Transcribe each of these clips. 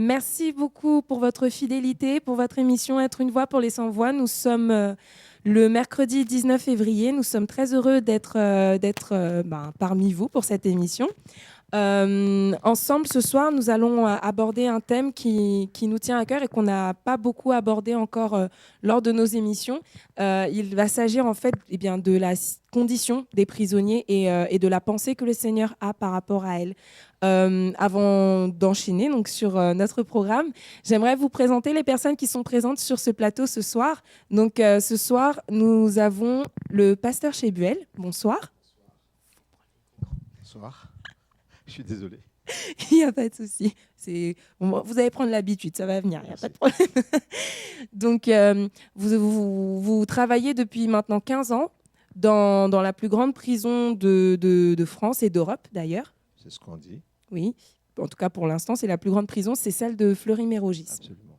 Merci beaucoup pour votre fidélité, pour votre émission Être une voix pour les sans-voix. Nous sommes le mercredi 19 février. Nous sommes très heureux d'être parmi vous pour cette émission. Ensemble, ce soir, nous allons aborder un thème qui nous tient à cœur et qu'on n'a pas beaucoup abordé encore lors de nos émissions. Il va s'agir en fait de la condition des prisonniers et de la pensée que le Seigneur a par rapport à elle. Avant d'enchaîner donc, sur notre programme, j'aimerais vous présenter les personnes qui sont présentes sur ce plateau ce soir. Donc, ce soir, nous avons le pasteur Chebuel. Bonsoir. Bonsoir. Je suis désolé. Il n'y a pas de souci. Vous allez prendre l'habitude, ça va venir, il n'y a pas de problème. Donc, vous travaillez depuis maintenant 15 ans dans la plus grande prison de France et d'Europe, d'ailleurs. C'est ce qu'on dit. Oui, en tout cas pour l'instant, c'est la plus grande prison, c'est celle de Fleury-Mérogis. Absolument.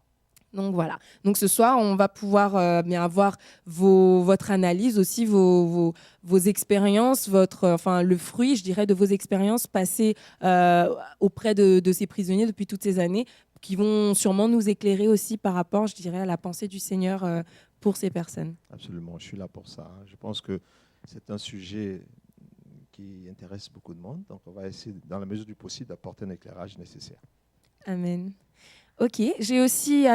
Donc voilà. Donc ce soir, on va pouvoir avoir votre analyse aussi, vos expériences, le fruit, je dirais, de vos expériences passées auprès de ces prisonniers depuis toutes ces années, qui vont sûrement nous éclairer aussi par rapport, je dirais, à la pensée du Seigneur pour ces personnes. Absolument, je suis là pour ça. Je pense que c'est un sujet qui intéresse beaucoup de monde, donc on va essayer, dans la mesure du possible, d'apporter un éclairage nécessaire. Amen. Ok, j'ai aussi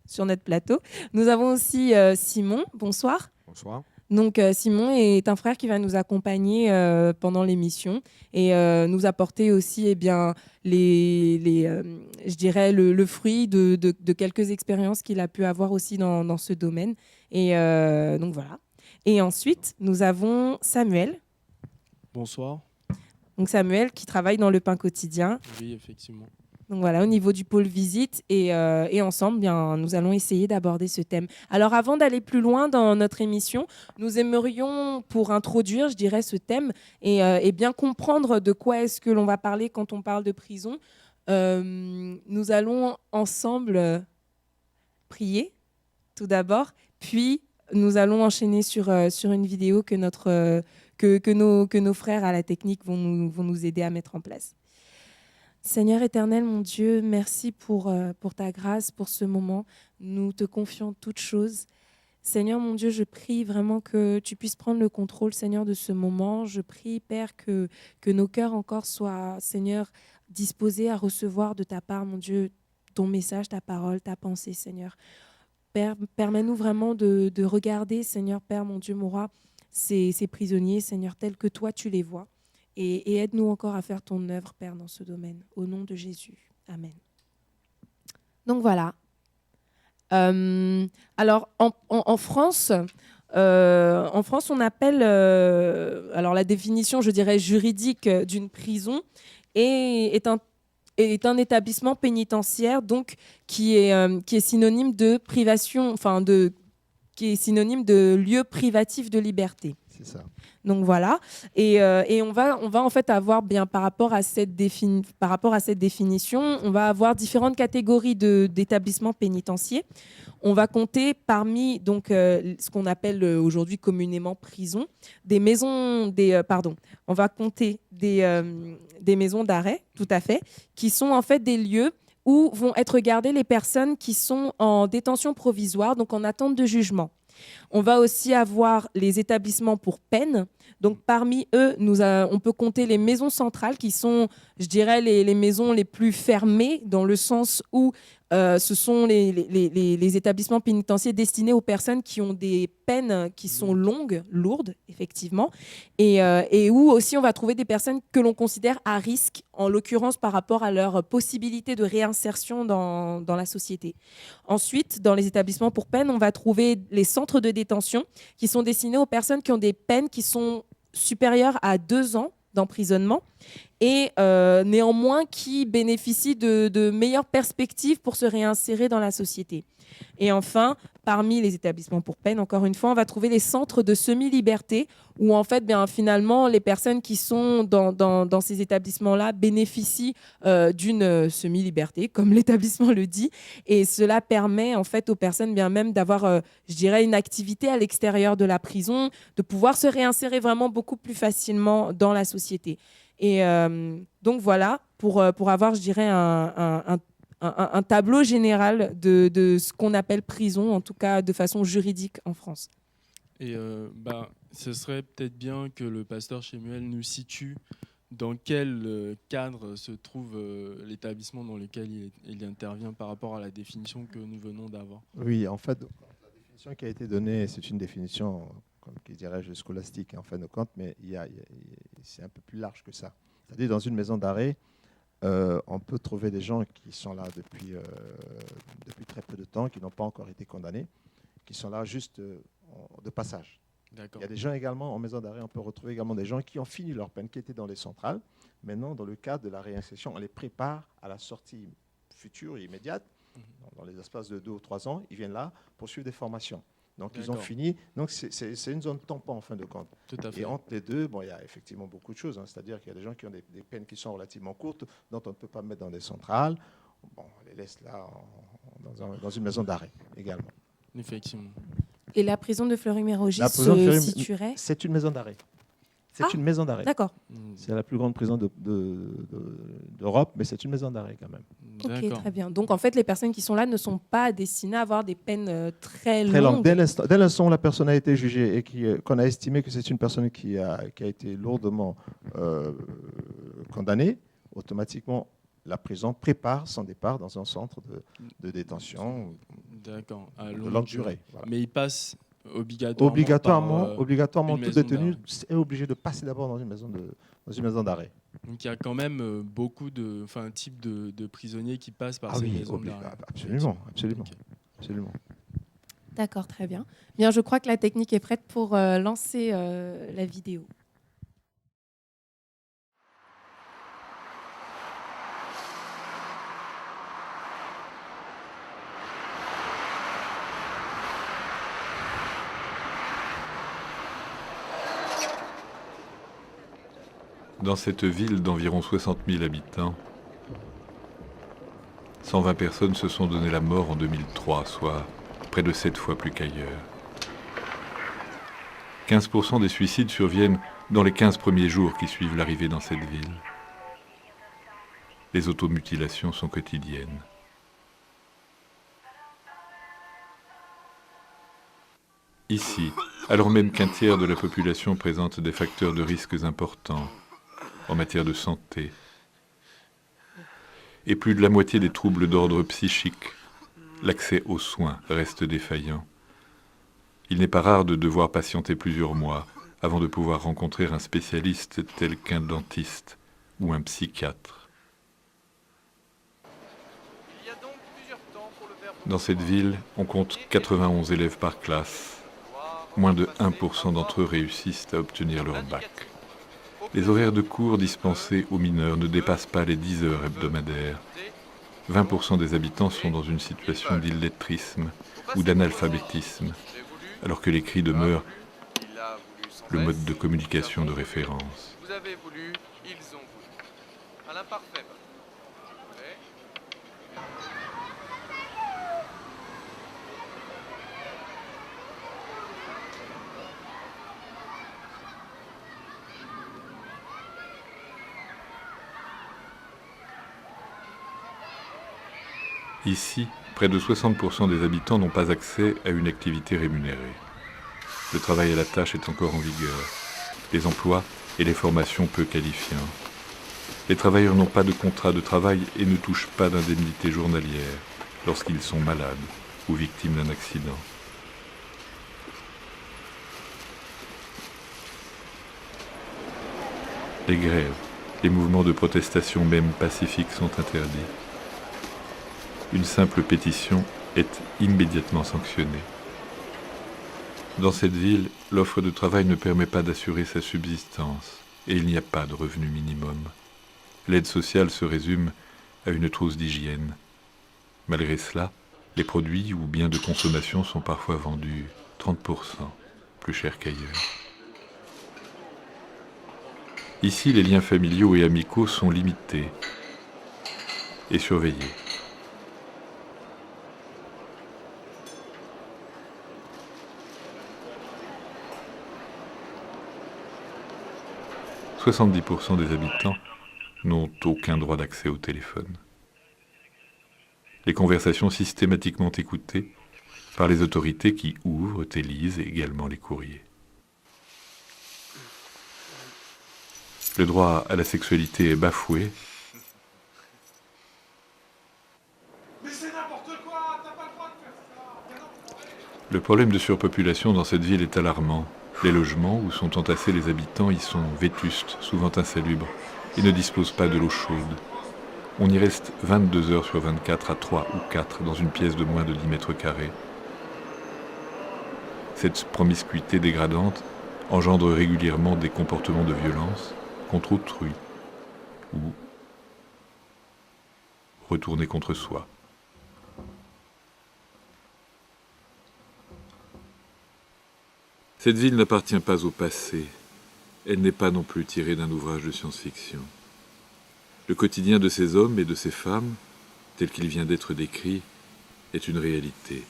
sur notre plateau, nous avons aussi Simon. Bonsoir. Bonsoir. Donc Simon est un frère qui va nous accompagner pendant l'émission et nous apporter aussi je dirais le fruit de quelques expériences qu'il a pu avoir aussi dans ce domaine. Et donc voilà. Et ensuite, nous avons Samuel. Bonsoir. Donc Samuel qui travaille dans le pain quotidien. Oui, effectivement. Donc voilà, au niveau du pôle visite et ensemble, nous allons essayer d'aborder ce thème. Alors avant d'aller plus loin dans notre émission, nous aimerions, pour introduire, je dirais, ce thème et bien comprendre de quoi est-ce que l'on va parler quand on parle de prison, nous allons ensemble prier tout d'abord, puis nous allons enchaîner sur une vidéo que nos frères à la technique vont nous aider à mettre en place. Seigneur éternel, mon Dieu, merci pour ta grâce, pour ce moment. Nous te confions toutes choses. Seigneur, mon Dieu, je prie vraiment que tu puisses prendre le contrôle, Seigneur, de ce moment. Je prie, Père, que nos cœurs encore soient, Seigneur, disposés à recevoir de ta part, mon Dieu, ton message, ta parole, ta pensée, Seigneur. Père, permets-nous vraiment de regarder, Seigneur, Père, mon Dieu, mon roi, ces prisonniers, Seigneur, tels que toi, tu les vois. Et aide-nous encore à faire ton œuvre, Père, dans ce domaine. Au nom de Jésus. Amen. Donc voilà. Alors, en France, on appelle... alors, la définition, je dirais, juridique d'une prison est un établissement pénitentiaire donc, qui est synonyme de privation, qui est synonyme de lieu privatif de liberté. C'est ça. Donc voilà, et on va en fait avoir par rapport à cette définition, on va avoir différentes catégories d'établissements pénitentiaires. On va compter parmi donc ce qu'on appelle aujourd'hui communément prison, on va compter des maisons d'arrêt, tout à fait, qui sont en fait des lieux où vont être gardées les personnes qui sont en détention provisoire, donc en attente de jugement. On va aussi avoir les établissements pour peine. Donc, parmi eux, on peut compter les maisons centrales qui sont, je dirais, les maisons les plus fermées dans le sens où ce sont les établissements pénitentiaires destinés aux personnes qui ont des peines qui sont longues, lourdes, effectivement, et où aussi on va trouver des personnes que l'on considère à risque, en l'occurrence par rapport à leur possibilité de réinsertion dans la société. Ensuite, dans les établissements pour peine, on va trouver les centres de détention qui sont destinés aux personnes qui ont des peines qui sont supérieures à 2 ans d'emprisonnement et néanmoins qui bénéficient de meilleures perspectives pour se réinsérer dans la société. Et enfin, parmi les établissements pour peine, encore une fois, on va trouver les centres de semi-liberté où en fait, bien, finalement, les personnes qui sont dans ces établissements-là bénéficient d'une semi-liberté, comme l'établissement le dit. Et cela permet en fait aux personnes bien même d'avoir, je dirais, une activité à l'extérieur de la prison, de pouvoir se réinsérer vraiment beaucoup plus facilement dans la société. Et donc voilà, pour avoir, je dirais, un tableau général de ce qu'on appelle prison, en tout cas de façon juridique en France. Et ce serait peut-être bien que le pasteur Shemuel nous situe dans quel cadre se trouve l'établissement dans lequel il intervient par rapport à la définition que nous venons d'avoir. Oui, en fait, la définition qui a été donnée, c'est une définition, comme qui dirais-je, scolastique, en fin de compte, mais c'est un peu plus large que ça. C'est-à-dire, dans une maison d'arrêt, on peut trouver des gens qui sont là depuis très peu de temps, qui n'ont pas encore été condamnés, qui sont là juste de passage. D'accord. Il y a des gens également en maison d'arrêt, on peut retrouver également des gens qui ont fini leur peine, qui étaient dans les centrales. Maintenant, dans le cadre de la réinsertion, on les prépare à la sortie future et immédiate. Dans les espaces de 2 ou 3 ans, ils viennent là pour suivre des formations. Donc, ils ont fini. Donc, c'est une zone tampon, en fin de compte. Tout à fait. Et entre les deux, il y a effectivement beaucoup de choses. C'est-à-dire qu'il y a des gens qui ont des peines qui sont relativement courtes, dont on ne peut pas mettre dans des centrales. On les laisse là dans une maison d'arrêt également. Effectivement. Et la prison de Fleury-Mérogis se situerait ? C'est une maison d'arrêt. C'est une maison d'arrêt. D'accord. C'est la plus grande prison d'Europe, mais c'est une maison d'arrêt quand même. Ok, très bien. Donc en fait, les personnes qui sont là ne sont pas destinées à avoir des peines très longues. Très longues. Dès l'instant où la personne a été jugée et qu'on a estimé que c'est une personne qui a été lourdement condamnée, automatiquement, la prison prépare son départ dans un centre de détention de longue durée. Voilà. Mais il passe obligatoirement tout détenu est obligé de passer d'abord dans une maison d'arrêt. Donc il y a quand même un type de prisonniers qui passent par ces maisons d'arrêt. Absolument. Okay. Absolument. D'accord, très bien. Bien, je crois que la technique est prête pour lancer la vidéo. Dans cette ville d'environ 60 000 habitants, 120 personnes se sont donné la mort en 2003, soit près de 7 fois plus qu'ailleurs. 15% des suicides surviennent dans les 15 premiers jours qui suivent l'arrivée dans cette ville. Les automutilations sont quotidiennes. Ici, alors même qu'un tiers de la population présente des facteurs de risques importants, en matière de santé, et plus de la moitié des troubles d'ordre psychique, l'accès aux soins reste défaillant. Il n'est pas rare de devoir patienter plusieurs mois avant de pouvoir rencontrer un spécialiste tel qu'un dentiste ou un psychiatre. Dans cette ville, on compte 91 élèves par classe. Moins de 1% d'entre eux réussissent à obtenir leur bac. Les horaires de cours dispensés aux mineurs ne dépassent pas les 10 heures hebdomadaires. 20% des habitants sont dans une situation d'illettrisme ou d'analphabétisme, alors que l'écrit demeure le mode de communication de référence. Vous avez voulu, ils ont voulu. À l'imparfait. Ici, près de 60% des habitants n'ont pas accès à une activité rémunérée. Le travail à la tâche est encore en vigueur. Les emplois et les formations peu qualifiants. Les travailleurs n'ont pas de contrat de travail et ne touchent pas d'indemnité journalière lorsqu'ils sont malades ou victimes d'un accident. Les grèves, les mouvements de protestation même pacifiques sont interdits. Une simple pétition est immédiatement sanctionnée. Dans cette ville, l'offre de travail ne permet pas d'assurer sa subsistance et il n'y a pas de revenu minimum. L'aide sociale se résume à une trousse d'hygiène. Malgré cela, Les produits ou biens de consommation sont parfois vendus 30% plus cher qu'ailleurs. Ici, les liens familiaux et amicaux sont limités et surveillés. « 70% des habitants n'ont aucun droit d'accès au téléphone. Les conversations systématiquement écoutées par les autorités qui ouvrent et lisent également les courriers. Le droit à la sexualité est bafoué. Mais c'est n'importe quoi, t'as pas le droit de faire ça. Le problème de surpopulation dans cette ville est alarmant. Les logements où sont entassés les habitants y sont vétustes, souvent insalubres, et ne disposent pas de l'eau chaude. On y reste 22 heures sur 24 à 3 ou 4 dans une pièce de moins de 10 mètres carrés. Cette promiscuité dégradante engendre régulièrement des comportements de violence contre autrui ou retournés contre soi. Cette ville n'appartient pas au passé. Elle n'est pas non plus tirée d'un ouvrage de science-fiction. Le quotidien de ces hommes et de ces femmes, tel qu'il vient d'être décrit, est une réalité.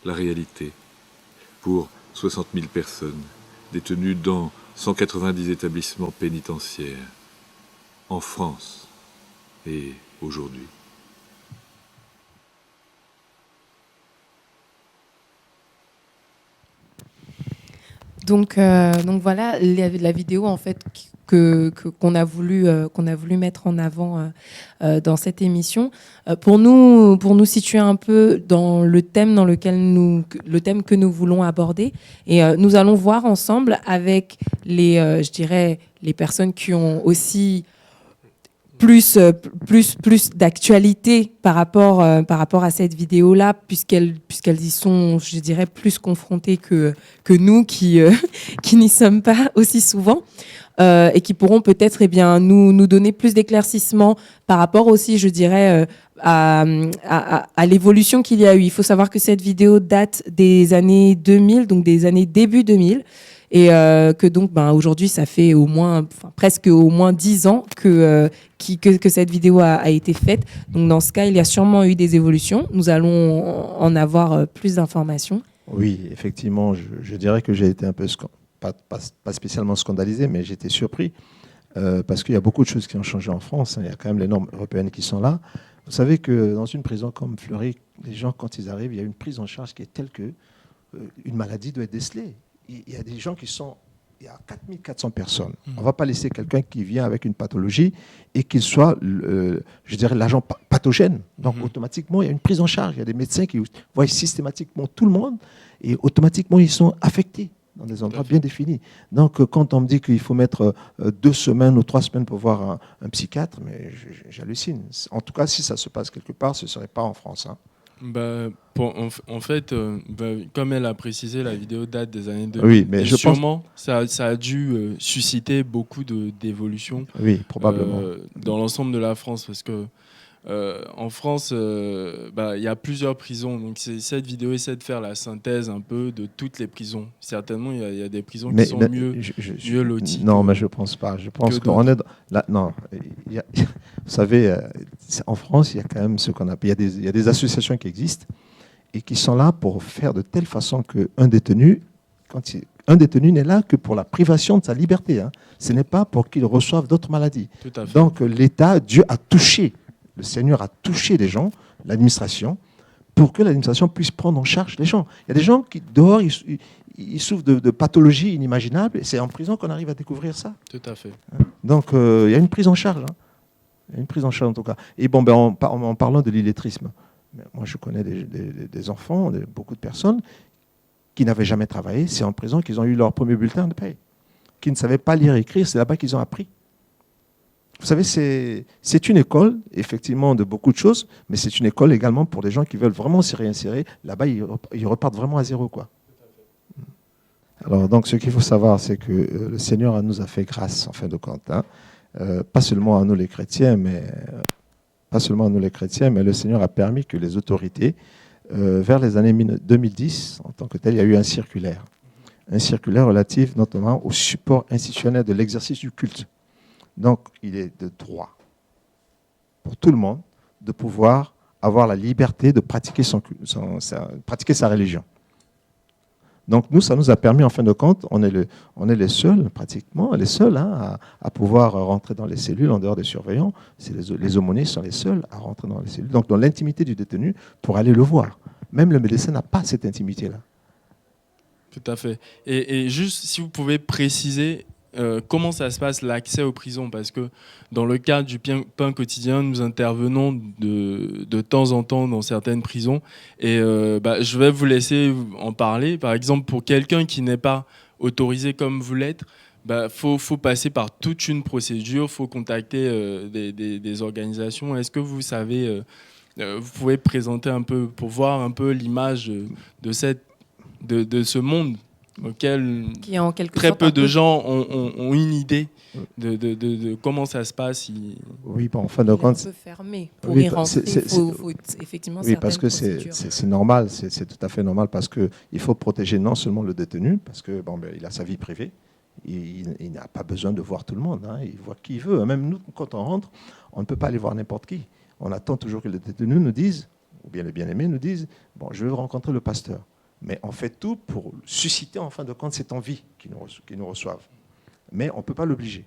La réalité, pour 60 000 personnes, détenues dans 190 établissements pénitentiaires, en France et aujourd'hui. Donc voilà la vidéo en fait qu'on a voulu mettre en avant dans cette émission pour nous situer un peu dans le thème que nous voulons aborder, et nous allons voir ensemble avec je dirais les personnes qui ont aussi plus d'actualité par rapport à cette vidéo-là, puisqu'elles y sont, je dirais, plus confrontées que nous qui n'y sommes pas aussi souvent, et qui pourront peut-être nous donner plus d'éclaircissements par rapport aussi, je dirais, à l'évolution qu'il y a eu. Il faut savoir que cette vidéo date des années 2000, donc des années début 2000, et que donc aujourd'hui ça fait presque au moins 10 ans que cette vidéo a été faite. Donc dans ce cas, il y a sûrement eu des évolutions. Nous allons en avoir plus d'informations. Oui, effectivement, je dirais que j'ai été un peu, pas spécialement scandalisé, mais j'étais surpris parce qu'il y a beaucoup de choses qui ont changé en France. Il y a quand même les normes européennes qui sont là. Vous savez que dans une prison comme Fleury, les gens, quand ils arrivent, il y a une prise en charge qui est telle que une maladie doit être décelée. Il y a des gens il y a 4400 personnes. On ne va pas laisser quelqu'un qui vient avec une pathologie et qu'il soit, je dirais, l'agent pathogène. Donc, automatiquement, il y a une prise en charge. Il y a des médecins qui voient systématiquement tout le monde et automatiquement, ils sont affectés dans des endroits bien définis. Donc, quand on me dit qu'il faut mettre 2 semaines ou 3 semaines pour voir un psychiatre, mais j'hallucine. En tout cas, si ça se passe quelque part, ce ne serait pas en France. Hein. En fait, comme elle a précisé, la vidéo date des années 2000. Oui, mais sûrement, ça a dû susciter beaucoup d'évolutions. Oui, probablement. Dans l'ensemble de la France, parce que en France, il y a plusieurs prisons. Donc cette vidéo essaie de faire la synthèse un peu de toutes les prisons. Certainement, il y a des prisons qui sont mieux loties. Non, mais je ne pense pas. Je pense qu'on est là. Non, vous savez, en France, il y a quand même ce qu'on appelle. Il y a des associations qui existent et qui sont là pour faire de telle façon qu'un détenu, un détenu n'est là que pour la privation de sa liberté. Hein. Ce n'est pas pour qu'il reçoive d'autres maladies. Tout à fait. Donc l'État, Dieu a touché. Le Seigneur a touché les gens, l'administration, pour que l'administration puisse prendre en charge les gens. Il y a des gens qui, dehors, ils souffrent de pathologies inimaginables, et c'est en prison qu'on arrive à découvrir ça. Tout à fait. Donc, il y a une prise en charge. Hein. Il y a une prise en charge, en tout cas. Et bon, en parlant de l'illettrisme, moi, je connais des enfants, beaucoup de personnes qui n'avaient jamais travaillé. C'est en prison qu'ils ont eu leur premier bulletin de paye. Qui ne savaient pas lire et écrire, c'est là-bas qu'ils ont appris. Vous savez, c'est une école, effectivement, de beaucoup de choses, mais c'est une école également pour des gens qui veulent vraiment s'y réinsérer. Là-bas, ils repartent vraiment à zéro, quoi. Alors, donc, ce qu'il faut savoir, c'est que le Seigneur nous a fait grâce, en fin de compte. Hein. Pas seulement à nous, les chrétiens, mais pas seulement nous les chrétiens, mais le Seigneur a permis que les autorités, vers les années 2010, en tant que tel, il y a eu un circulaire relatif notamment au support institutionnel de l'exercice du culte. Donc, il est de droit pour tout le monde de pouvoir avoir la liberté de pratiquer, pratiquer sa religion. Donc nous, ça nous a permis, en fin de compte, on est les seuls, pratiquement, les seuls à pouvoir rentrer dans les cellules en dehors des surveillants. Les aumôniers sont les seuls à rentrer dans les cellules, donc dans l'intimité du détenu, pour aller le voir. Même le médecin n'a pas cette intimité-là. Tout à fait. Et juste, si vous pouvez préciser comment ça se passe, l'accès aux prisons, parce que dans le cadre du pain quotidien, nous intervenons de temps en temps dans certaines prisons, et je vais vous laisser en parler. Par exemple, pour quelqu'un qui n'est pas autorisé comme vous l'êtes, faut passer par toute une procédure, faut contacter des organisations. Est-ce que vous savez, vous pouvez présenter un peu, pour voir un peu l'image de ce monde auquel qui en quelque très sorte peu de gens ont une idée de comment ça se passe. Oui, bon, en fin de compte, un peu fermé. Pour oui, y rentrer, il faut effectivement oui, parce que c'est normal, c'est tout à fait normal, parce qu'il faut protéger non seulement le détenu, parce que il a sa vie privée, il n'a pas besoin de voir tout le monde, hein, il voit qui il veut. Même nous, quand on rentre, on ne peut pas aller voir n'importe qui. On attend toujours que le détenu nous dise, ou bien les bien-aimés nous disent, bon, je veux rencontrer le pasteur. Mais on fait tout pour susciter, en fin de compte, cette envie qu'ils nous reçoivent. Mais on ne peut pas l'obliger.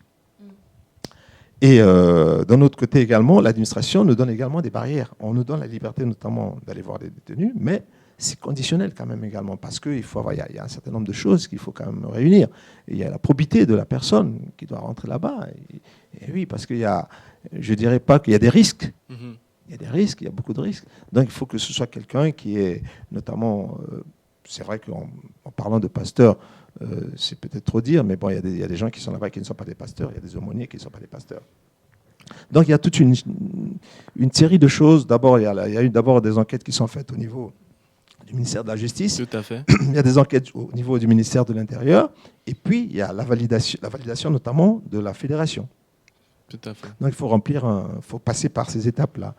Et d'un autre côté également, l'administration nous donne également des barrières. On nous donne la liberté notamment d'aller voir les détenus, mais c'est conditionnel quand même également, parce qu'il y a un certain nombre de choses qu'il faut quand même réunir. Et il y a la probité de la personne qui doit rentrer là-bas. Et oui, parce qu'il y a, je ne dirais pas qu'il y a des risques. Il y a des risques, il y a beaucoup de risques. Donc il faut que ce soit quelqu'un qui est notamment... c'est vrai qu'en parlant de pasteurs, c'est peut-être trop dire, mais bon, il y a des gens qui sont là-bas qui ne sont pas des pasteurs, il y a des aumôniers qui ne sont pas des pasteurs. Donc il y a toute une série de choses. D'abord, il y a eu d'abord des enquêtes qui sont faites au niveau du ministère de la Justice. Tout à fait. Il y a des enquêtes au niveau du ministère de l'Intérieur. Et puis, il y a la validation notamment de la fédération. Tout à fait. Donc il faut passer par ces étapes-là.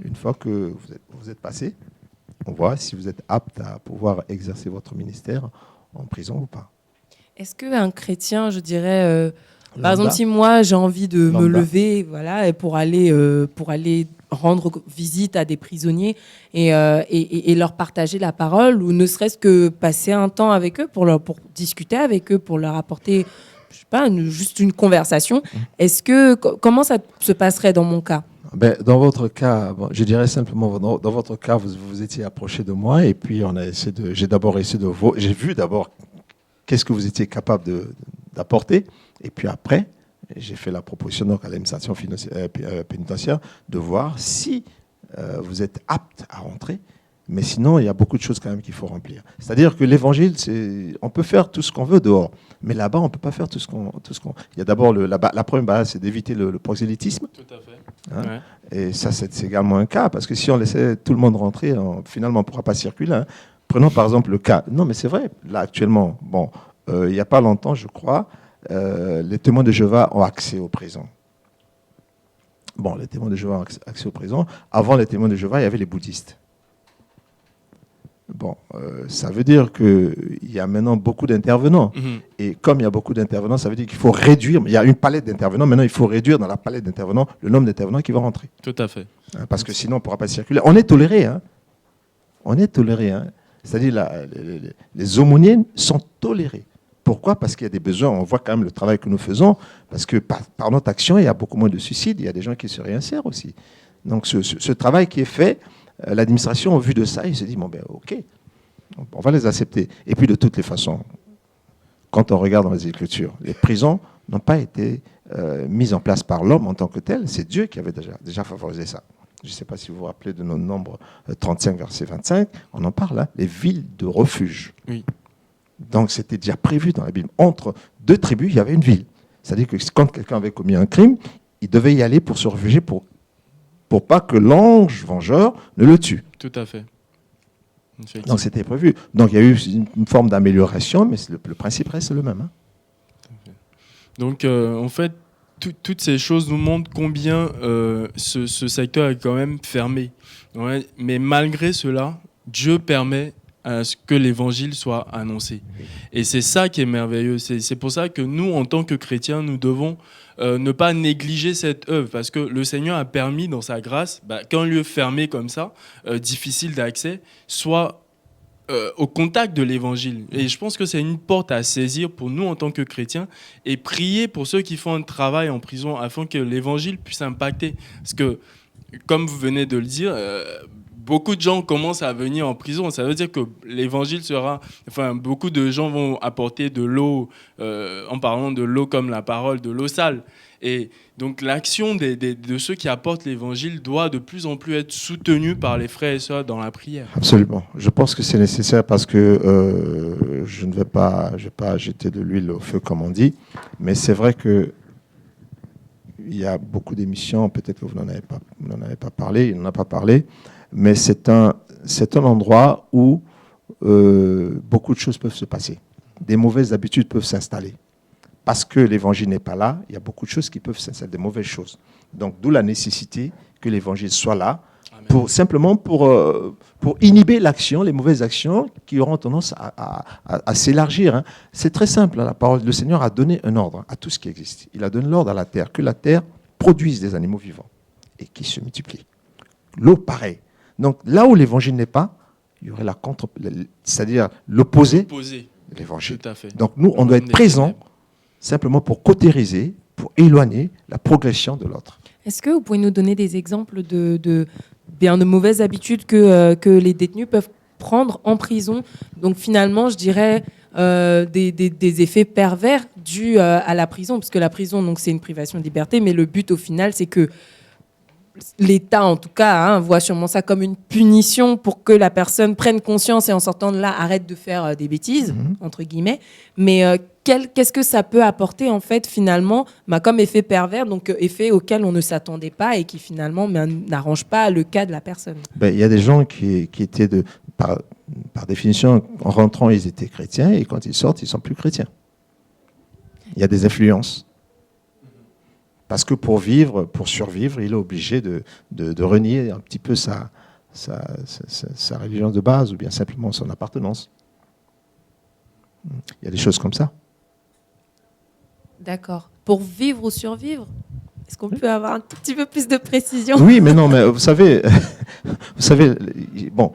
Une fois que vous êtes passé, on voit si vous êtes apte à pouvoir exercer votre ministère en prison ou pas. Est-ce qu'un chrétien, je dirais, par exemple, si moi j'ai envie de me lever, voilà, et pour aller rendre visite à des prisonniers et leur partager la parole, ou ne serait-ce que passer un temps avec eux pour discuter avec eux, pour leur apporter, je sais pas, juste une conversation, comment ça se passerait dans mon cas? Dans votre cas, je dirais simplement, dans votre cas, vous étiez approché de moi et puis j'ai vu d'abord qu'est-ce que vous étiez capable d'apporter, et puis après, j'ai fait la proposition donc à l'administration pénitentiaire de voir si vous êtes apte à rentrer. Mais sinon, il y a beaucoup de choses quand même qu'il faut remplir. C'est-à-dire que l'évangile, on peut faire tout ce qu'on veut dehors, mais là-bas, on ne peut pas faire tout ce qu'on. Il y a d'abord la première base, c'est d'éviter le prosélytisme. Tout à fait. Hein, ouais. Et ça, c'est également un cas, parce que si on laissait tout le monde rentrer, finalement, on ne pourra pas circuler. Hein. Prenons par exemple le cas. Non, mais c'est vrai, là, actuellement, il n'y a pas longtemps, je crois, les témoins de Jéhovah ont accès aux prisons. Les témoins de Jéhovah ont accès aux prisons. Avant les témoins de Jéhovah, il y avait les bouddhistes. Ça veut dire qu'il y a maintenant beaucoup d'intervenants. Et comme il y a beaucoup d'intervenants, ça veut dire qu'il faut réduire. Il y a une palette d'intervenants. Maintenant, il faut réduire dans la palette d'intervenants le nombre d'intervenants qui vont rentrer. Tout à fait. Parce que sinon, on ne pourra pas circuler. On est toléré. Hein. On est toléré. Hein. C'est-à-dire les aumôniers sont tolérés. Pourquoi ? Parce qu'il y a des besoins. On voit quand même le travail que nous faisons. Parce que par notre action, il y a beaucoup moins de suicides. Il y a des gens qui se réinsèrent aussi. Donc, ce travail qui est fait, l'administration, au vu de ça, il se dit, ok, on va les accepter. Et puis, de toutes les façons, quand on regarde dans les Écritures, les prisons n'ont pas été mises en place par l'homme en tant que tel. C'est Dieu qui avait déjà favorisé ça. Je ne sais pas si vous vous rappelez de notre Nombre 35, verset 25, on en parle, hein, les villes de refuge. Oui. Donc, c'était déjà prévu dans la Bible. Entre deux tribus, il y avait une ville. C'est-à-dire que quand quelqu'un avait commis un crime, il devait y aller pour se réfugier, pour pas que l'ange vengeur ne le tue. Tout à fait. Donc c'était prévu. Donc il y a eu une forme d'amélioration, mais le principe reste le même. Hein. Donc en fait, toutes ces choses nous montrent combien ce secteur est quand même fermé. Ouais, mais malgré cela, Dieu permet à ce que l'évangile soit annoncé. Et c'est ça qui est merveilleux. C'est pour ça que nous, en tant que chrétiens, nous devons ne pas négliger cette œuvre, parce que le Seigneur a permis, dans sa grâce, qu'un lieu fermé comme ça, difficile d'accès, soit au contact de l'évangile. Et je pense que c'est une porte à saisir pour nous en tant que chrétiens, et prier pour ceux qui font un travail en prison afin que l'évangile puisse impacter. Parce que, comme vous venez de le dire, beaucoup de gens commencent à venir en prison. Ça veut dire que l'évangile sera... Enfin, beaucoup de gens vont apporter de l'eau, en parlant de l'eau comme la parole, de l'eau sale. Et donc l'action de ceux qui apportent l'évangile doit de plus en plus être soutenue par les frères et sœurs dans la prière. Absolument. Je pense que c'est nécessaire parce que je ne vais pas jeter de l'huile au feu, comme on dit, mais c'est vrai que il y a beaucoup d'émissions, peut-être que vous n'en avez pas parlé, il n'en a pas parlé, mais c'est un endroit où beaucoup de choses peuvent se passer. Des mauvaises habitudes peuvent s'installer. Parce que l'évangile n'est pas là, il y a beaucoup de choses qui peuvent s'installer, des mauvaises choses. Donc, d'où la nécessité que l'évangile soit là, simplement pour inhiber l'action, les mauvaises actions qui auront tendance à s'élargir. Hein. C'est très simple, hein, la parole du Seigneur a donné un ordre à tout ce qui existe. Il a donné l'ordre à la terre, que la terre produise des animaux vivants et qui se multiplient. L'eau, pareil. Donc, là où l'évangile n'est pas, il y aurait c'est-à-dire l'opposé de l'évangile. Tout à fait. Donc, nous, on doit être présents simplement pour cautériser, pour éloigner la progression de l'autre. Est-ce que vous pouvez nous donner des exemples de mauvaises habitudes que les détenus peuvent prendre en prison? Donc finalement, je dirais des effets pervers dus à la prison, parce que la prison, donc, c'est une privation de liberté, mais le but au final, c'est que l'État, en tout cas, voit sûrement ça comme une punition pour que la personne prenne conscience et en sortant de là, arrête de faire des bêtises, entre guillemets. Mais qu'est-ce que ça peut apporter, en fait, finalement, comme effet pervers, donc effet auquel on ne s'attendait pas et qui, finalement, n'arrange pas le cas de la personne? Il y a des gens qui étaient, par définition, en rentrant, ils étaient chrétiens, et quand ils sortent, ils ne sont plus chrétiens. Il y a des influences. Parce que pour survivre, il est obligé de renier un petit peu sa religion de base ou bien simplement son appartenance. Il y a des choses comme ça. D'accord. Pour vivre ou survivre, est-ce qu'on peut avoir un tout petit peu plus de précision? Oui, mais non, mais vous savez, bon,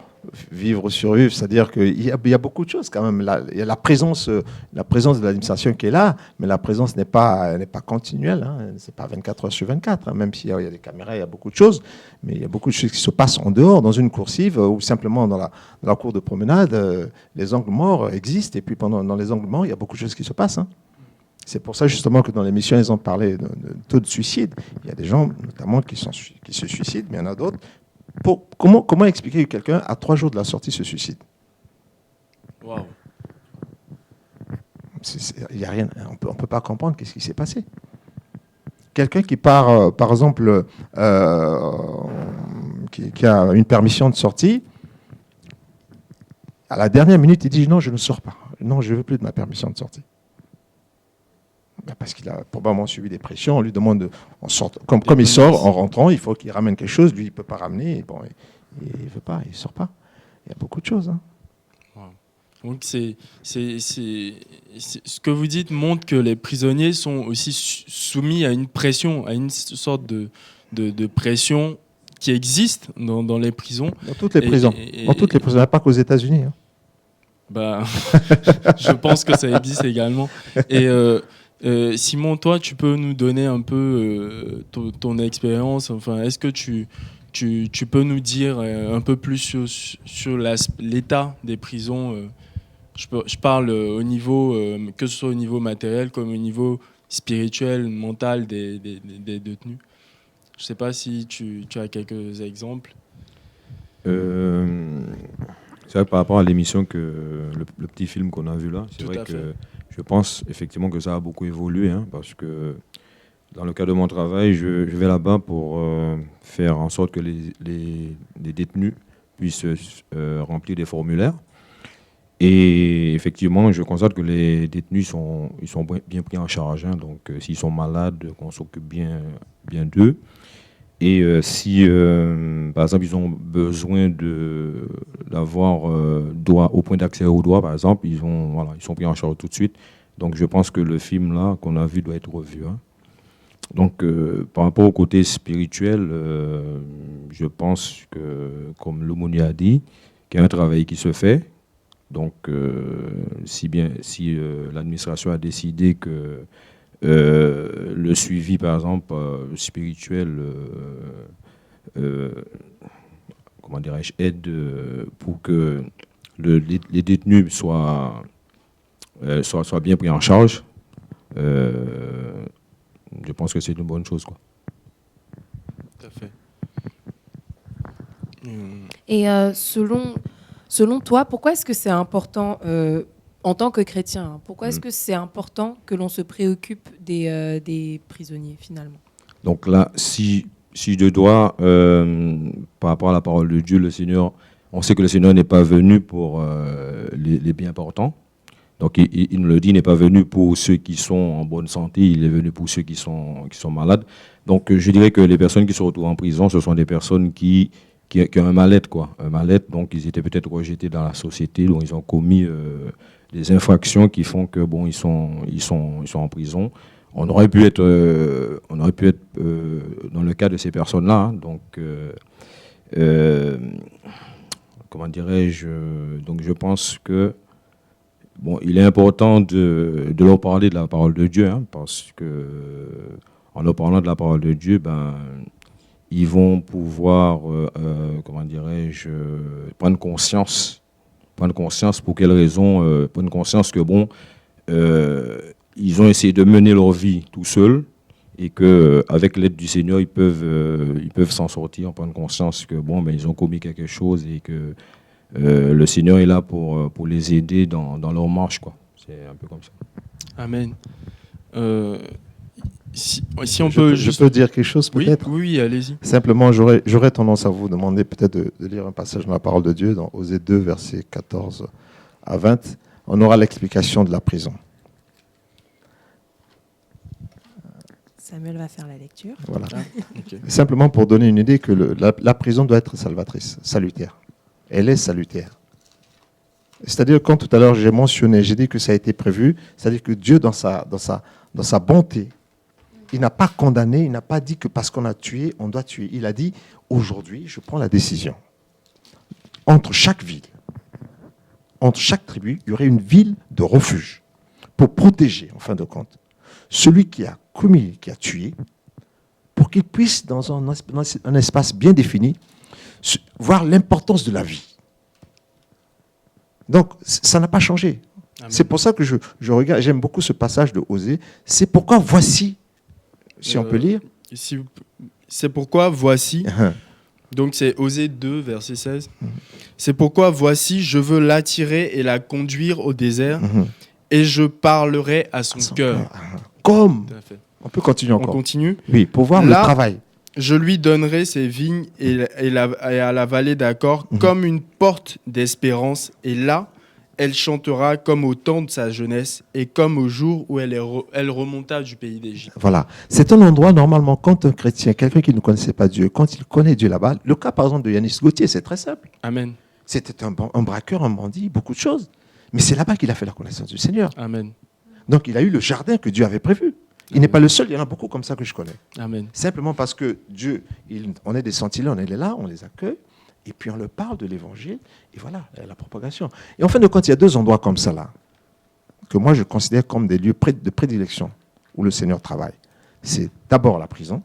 vivre ou survivre, c'est-à-dire qu'il y a beaucoup de choses quand même. Il y a la présence de l'administration qui est là, mais la présence n'est pas continuelle. Hein. C'est pas 24 heures sur 24, hein, même s'il y a des caméras, il y a beaucoup de choses, mais il y a beaucoup de choses qui se passent en dehors, dans une coursive ou simplement dans la cour de promenade. Les angles morts existent, et puis dans les angles morts, il y a beaucoup de choses qui se passent. Hein. C'est pour ça justement que dans l'émission, ils ont parlé de taux de suicide. Il y a des gens notamment qui se suicident, mais il y en a d'autres. Comment expliquer que quelqu'un, à 3 jours de la sortie, se suicide? Wow. Il y a rien, on ne peut pas comprendre qu'est-ce qui s'est passé. Quelqu'un qui part, par exemple, qui a une permission de sortie, à la dernière minute, il dit « Non, je ne sors pas. Non, je ne veux plus de ma permission de sortie. » Parce qu'il a probablement subi des pressions. On lui demande, comme il sort en rentrant, il faut qu'il ramène quelque chose. Lui, il ne peut pas ramener. Bon, il ne veut pas, il ne sort pas. Il y a beaucoup de choses. Hein. Wow. Donc, ce que vous dites montre que les prisonniers sont aussi soumis à une pression, à une sorte de pression qui existe dans les prisons. Dans toutes les prisons. Dans toutes les prisons, pas qu'aux États-Unis. Hein. Je pense que ça existe également. Et Simon, toi, tu peux nous donner un peu ton expérience. Enfin, est-ce que tu peux nous dire un peu plus sur l'état des prisons? Je parle au niveau, que ce soit au niveau matériel comme au niveau spirituel, mental des détenus. Je ne sais pas si tu as quelques exemples. C'est vrai que par rapport à l'émission, le petit film qu'on a vu là, c'est vrai que je pense effectivement que ça a beaucoup évolué, hein, parce que dans le cadre de mon travail, je vais là-bas pour faire en sorte que les détenus puissent remplir des formulaires. Et effectivement, je constate que les détenus ils sont bien pris en charge. Hein. Donc, s'ils sont malades, qu'on s'occupe bien d'eux. Et si, par exemple, ils ont besoin d'avoir droit au point d'accès aux droits, par exemple, ils sont pris en charge tout de suite. Donc, je pense que le film là qu'on a vu doit être revu. Hein. Donc, par rapport au côté spirituel, je pense que, comme l'aumônier a dit, qu'il y a un travail qui se fait. Donc, si l'administration a décidé que le suivi, par exemple, spirituel, comment dirais-je, aide pour que les détenus soient bien pris en charge, je pense que c'est une bonne chose, quoi. Tout à fait. Et selon toi, pourquoi est-ce que c'est important, en tant que chrétien, hein, pourquoi est-ce que c'est important que l'on se préoccupe des prisonniers, finalement? Donc là, si je dois, par rapport à la parole de Dieu, le Seigneur, on sait que le Seigneur n'est pas venu pour les bien portants. Donc il nous le dit, il n'est pas venu pour ceux qui sont en bonne santé, il est venu pour ceux qui sont malades. Donc je dirais que les personnes qui se retrouvent en prison, ce sont des personnes qui ont un mal-être, quoi. Un mal-être, donc ils étaient peut-être rejetés dans la société, donc ils ont commis des infractions qui font que bon, ils sont en prison. On aurait pu être dans le cas de ces personnes-là. Hein, donc, comment dirais-je, donc je pense que bon, il est important de leur parler de la parole de Dieu, hein, parce que en leur parlant de la parole de Dieu, ben ils vont pouvoir, comment dirais-je, prendre conscience. Pour quelles raisons, prendre conscience que bon, ils ont essayé de mener leur vie tout seuls et que avec l'aide du Seigneur, ils peuvent s'en sortir, prendre conscience que bon, ben ils ont commis quelque chose et que le Seigneur est là pour les aider dans leur marche, quoi. C'est un peu comme ça. Amen. Si on Je peut peux juste... dire quelque chose peut-être? Oui, allez-y. Simplement, j'aurais tendance à vous demander peut-être de lire un passage dans la parole de Dieu, dans Osée 2, versets 14 à 20. On aura l'explication de la prison. Samuel va faire la lecture. Voilà. Okay. Simplement pour donner une idée que la prison doit être salvatrice, salutaire. Elle est salutaire. C'est-à-dire, quand tout à l'heure j'ai dit que ça a été prévu, c'est-à-dire que Dieu, dans sa bonté, il n'a pas condamné, il n'a pas dit que parce qu'on a tué, on doit tuer. Il a dit, aujourd'hui, je prends la décision. Entre chaque ville, entre chaque tribu, il y aurait une ville de refuge pour protéger, en fin de compte, celui qui a commis, qui a tué, pour qu'il puisse, dans un espace bien défini, voir l'importance de la vie. Donc, ça n'a pas changé. Amen. C'est pour ça que je regarde, j'aime beaucoup ce passage de Osée. C'est pourquoi voici, si on peut lire. C'est pourquoi voici, donc c'est Osée 2, verset 16. C'est pourquoi voici, je veux l'attirer et la conduire au désert, et je parlerai à son cœur. Comme. On peut continuer encore. On continue. Oui, pour voir le travail. Je lui donnerai ses vignes et à la vallée d'Accord comme une porte d'espérance. Et là, elle chantera comme au temps de sa jeunesse et comme au jour où elle remonta du pays d'Égypte. Voilà. C'est un endroit, normalement, quand un chrétien, quelqu'un qui ne connaissait pas Dieu, quand il connaît Dieu là-bas, le cas, par exemple, de Yanis Gauthier, c'est très simple. Amen. C'était un braqueur, un bandit, beaucoup de choses. Mais c'est là-bas qu'il a fait la connaissance du Seigneur. Amen. Donc, il a eu le jardin que Dieu avait prévu. Il n'est pas le seul, il y en a beaucoup comme ça que je connais. Amen. Simplement parce que Dieu, on est des sentinelles, on est là, on les accueille, et puis on leur parle de l'évangile, et voilà, la propagation. Et en fin de compte, il y a deux endroits comme ça là, que moi je considère comme des lieux de prédilection où le Seigneur travaille. C'est d'abord la prison,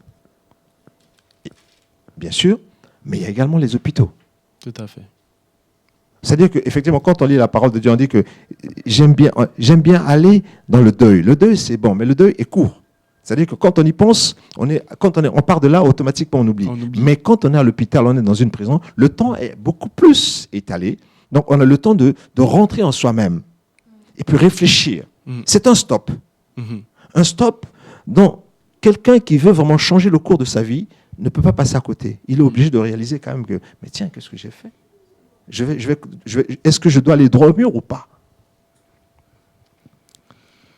bien sûr, mais il y a également les hôpitaux. Tout à fait. C'est-à-dire qu'effectivement, quand on lit la parole de Dieu, on dit que j'aime bien aller dans le deuil. Le deuil, c'est bon, mais le deuil est court. C'est-à-dire que quand on y pense, on part de là, automatiquement on oublie. Mais quand on est à l'hôpital, on est dans une prison, le temps est beaucoup plus étalé. Donc on a le temps de rentrer en soi-même et puis réfléchir. C'est un stop. Un stop dont quelqu'un qui veut vraiment changer le cours de sa vie ne peut pas passer à côté. Il est obligé de réaliser quand même que, mais tiens, qu'est-ce que j'ai fait ? est-ce que je dois aller droit au mur ou pas?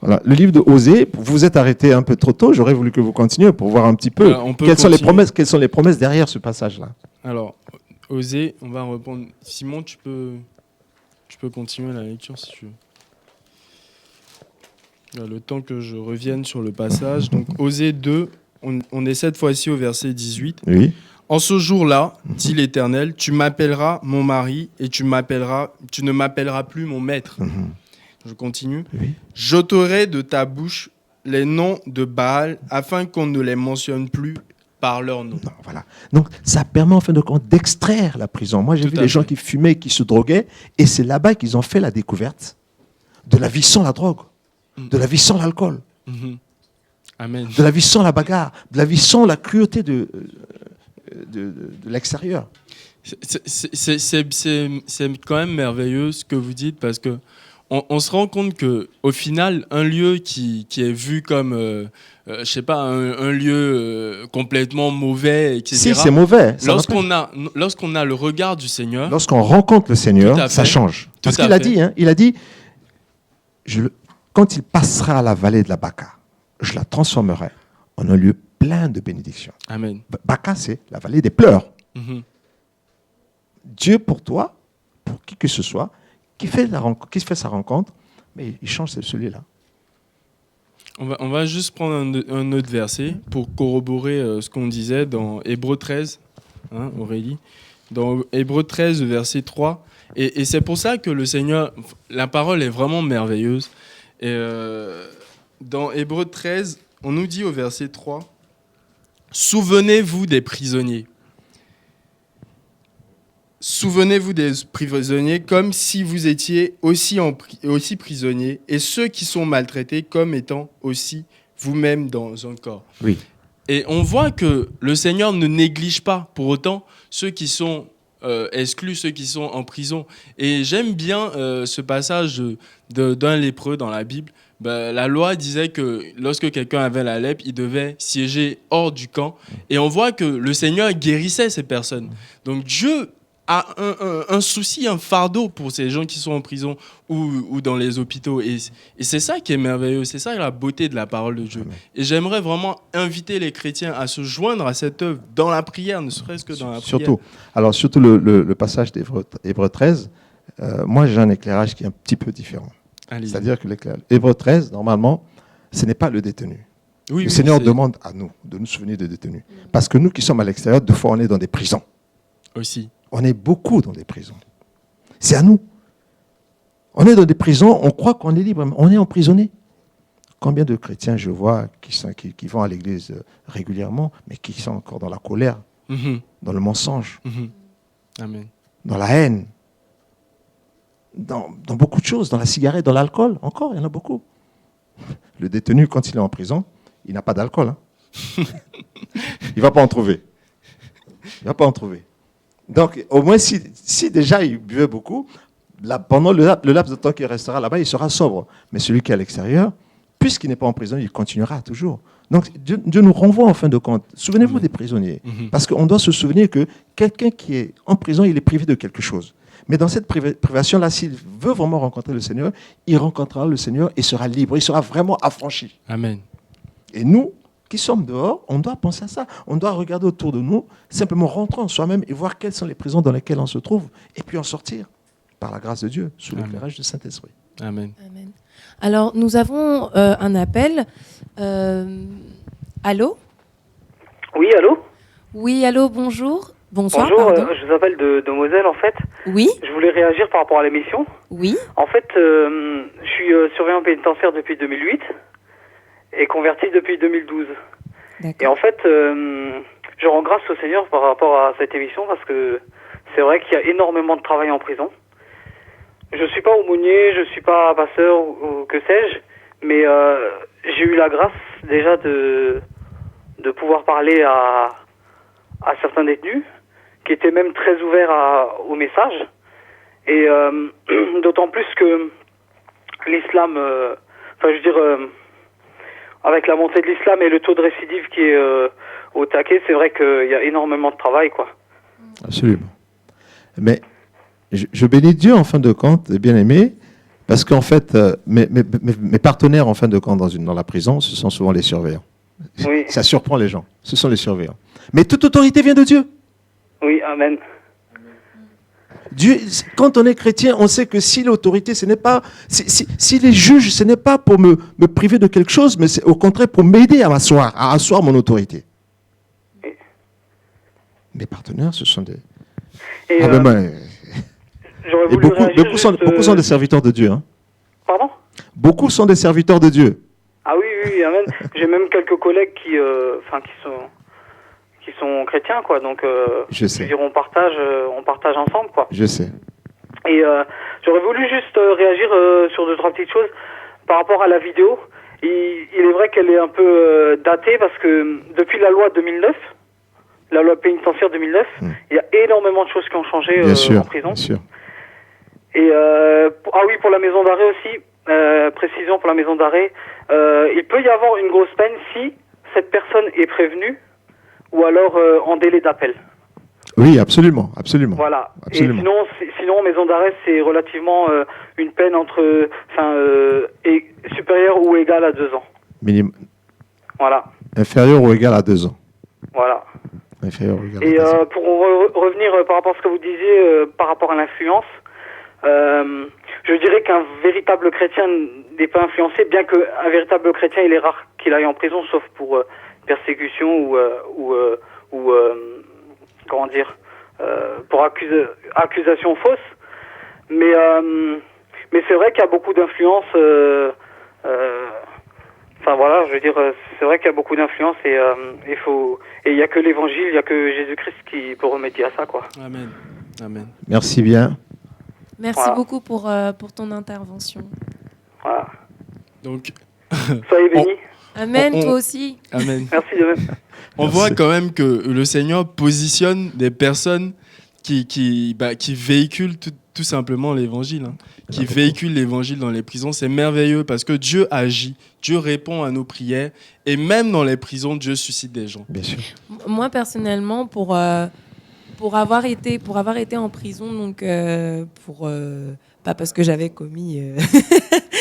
Voilà. Le livre de Osée, vous vous êtes arrêté un peu trop tôt, j'aurais voulu que vous continuiez pour voir un petit peu quelles sont les promesses derrière ce passage-là. Alors, Osée, on va répondre. Simon, tu peux continuer la lecture si tu veux. Le temps que je revienne sur le passage. Donc, Osée 2, on est cette fois-ci au verset 18. Oui. En ce jour-là, dit l'Éternel, tu m'appelleras mon mari et tu ne m'appelleras plus mon maître. Je continue. Oui. J'ôterai de ta bouche les noms de Baal afin qu'on ne les mentionne plus par leur nom. Non, voilà. Donc, ça permet en fin de compte d'extraire la prison. Moi, j'ai vu des gens qui fumaient, qui se droguaient, et c'est là-bas qu'ils ont fait la découverte de la vie sans la drogue, de la vie sans l'alcool, Amen. de la vie sans la bagarre, de la vie sans la cruauté de l'extérieur. C'est quand même merveilleux ce que vous dites parce que on se rend compte que au final un lieu qui est vu comme je sais pas un lieu complètement mauvais, etc. Si c'est mauvais. Lorsqu'on a le regard du Seigneur, lorsqu'on rencontre le Seigneur, ça change. Parce qu'il a dit, il a dit, quand il passera à la vallée de la Baca, je la transformerai en un lieu plein de bénédictions. Amen. Baca, c'est la vallée des pleurs. Mhm. Dieu pour toi, pour qui que ce soit, qui fait sa rencontre, mais il change celui-là. On va juste prendre un autre verset pour corroborer ce qu'on disait dans Hébreux 13, hein, Aurélie. Dans Hébreux 13, verset 3. Et c'est pour ça que le Seigneur, la parole est vraiment merveilleuse. Et dans Hébreux 13, on nous dit au verset 3, « Souvenez-vous des prisonniers. Souvenez-vous des prisonniers comme si vous étiez aussi prisonniers et ceux qui sont maltraités comme étant aussi vous-même dans un corps. » Oui. Et on voit que le Seigneur ne néglige pas pour autant ceux qui sont exclus, ceux qui sont en prison. Et j'aime bien ce passage d'un lépreux dans la Bible. La loi disait que lorsque quelqu'un avait la lèpre, il devait siéger hors du camp. Et on voit que le Seigneur guérissait ces personnes. Donc Dieu a un souci, un fardeau pour ces gens qui sont en prison ou dans les hôpitaux. Et c'est ça qui est merveilleux, c'est ça la beauté de la parole de Dieu. Et j'aimerais vraiment inviter les chrétiens à se joindre à cette œuvre dans la prière, ne serait-ce que dans la prière. Surtout le passage d'Hébreux 13, moi j'ai un éclairage qui est un petit peu différent. Allez-y. C'est-à-dire que l'Hébreux 13, normalement, ce n'est pas le détenu. Oui, le Seigneur demande à nous de nous souvenir des détenus. Parce que nous qui sommes à l'extérieur, deux fois on est dans des prisons. Aussi. On est beaucoup dans des prisons. C'est à nous. On est dans des prisons, on croit qu'on est libre, mais on est emprisonné. Combien de chrétiens je vois qui vont à l'église régulièrement, mais qui sont encore dans la colère, dans le mensonge, Amen. dans la haine, dans beaucoup de choses, dans la cigarette, dans l'alcool, encore, il y en a beaucoup. Le détenu, quand il est en prison, il n'a pas d'alcool. Il ne va pas en trouver. Il ne va pas en trouver. Donc, au moins, si déjà il buvait beaucoup, pendant le laps de temps qu'il restera là-bas, il sera sobre. Mais celui qui est à l'extérieur, puisqu'il n'est pas en prison, il continuera toujours. Donc, Dieu nous renvoie en fin de compte. Souvenez-vous des prisonniers. Parce qu'on doit se souvenir que quelqu'un qui est en prison, il est privé de quelque chose. Mais dans cette privation-là, s'il veut vraiment rencontrer le Seigneur, il rencontrera le Seigneur et sera libre. Il sera vraiment affranchi. Amen. Et nous, qui sommes dehors, on doit penser à ça. On doit regarder autour de nous, simplement rentrer en soi-même et voir quelles sont les prisons dans lesquelles on se trouve, et puis en sortir, par la grâce de Dieu, sous l'éclairage du Saint-Esprit. Amen. Amen. Alors, nous avons un appel. Allô ? Oui, allô ? Oui, allô, bonjour. Bonsoir, bonjour, pardon. Je vous appelle de Moselle, en fait. Oui. Je voulais réagir par rapport à l'émission. Oui. En fait, je suis surveillant pénitentiaire depuis 2008 et converti depuis 2012. D'accord. Et en fait, je rends grâce au Seigneur par rapport à cette émission parce que c'est vrai qu'il y a énormément de travail en prison. Je suis pas aumônier, je suis pas passeur ou que sais-je, mais j'ai eu la grâce déjà de pouvoir parler à certains détenus qui étaient même très ouverts au message. Et d'autant plus que l'islam, avec la montée de l'islam et le taux de récidive qui est au taquet, c'est vrai qu'il y a énormément de travail, quoi. Absolument. Mais je bénis Dieu en fin de compte, bien aimé, parce qu'en fait, mes partenaires en fin de compte dans la prison, ce sont souvent les surveillants. Oui. Ça surprend les gens. Ce sont les surveillants. Mais toute autorité vient de Dieu. Oui, amen. Dieu, quand on est chrétien, on sait que si l'autorité, ce n'est pas, si les juges, ce n'est pas pour me priver de quelque chose, mais c'est au contraire pour m'aider à asseoir mon autorité. Oui. Mes partenaires, ce sont des... Et, j'aurais et voulu réagir beaucoup sont des serviteurs de Dieu. Hein. Pardon? Beaucoup sont des serviteurs de Dieu. Ah oui, amen. J'ai même quelques collègues qui sont chrétiens, quoi. Donc, je sais. Je veux dire, on partage ensemble, quoi. Je sais. Et j'aurais voulu juste réagir sur 2-3 petites choses par rapport à la vidéo. Il est vrai qu'elle est un peu datée parce que depuis la loi 2009, la loi pénitentiaire 2009, il y a énormément de choses qui ont changé en prison. Bien sûr. Et pour la maison d'arrêt aussi, précision pour la maison d'arrêt, il peut y avoir une grosse peine si cette personne est prévenue ou alors en délai d'appel. Oui, absolument. Voilà. Absolument. Et sinon, maison d'arrêt, c'est relativement une peine supérieure ou égale à 2 ans. Minimum. Voilà. Inférieur ou égal à 2 ans. Voilà. Inférieur ou égal à Et 2 ans. pour revenir par rapport à ce que vous disiez par rapport à l'influence, je dirais qu'un véritable chrétien n'est pas influencé, bien qu'un véritable chrétien, il est rare qu'il aille en prison, sauf pour persécution ou comment dire, pour accusation fausse. Mais c'est vrai qu'il y a beaucoup d'influence. Enfin voilà, je veux dire, c'est vrai qu'il y a beaucoup d'influence et il y a que l'Évangile, il y a que Jésus-Christ qui peut remédier à ça, quoi. Amen. Amen. Merci bien. Merci beaucoup pour ton intervention. Voilà. Donc, soyez bénis. Amen, toi aussi. Amen. Merci de même. On voit quand même que le Seigneur positionne des personnes qui véhiculent tout simplement l'évangile, qui véhiculent l'évangile dans les prisons. C'est merveilleux parce que Dieu agit, Dieu répond à nos prières et même dans les prisons, Dieu suscite des gens. Bien sûr. Moi, personnellement, pour avoir été en prison, donc pas parce que j'avais commis.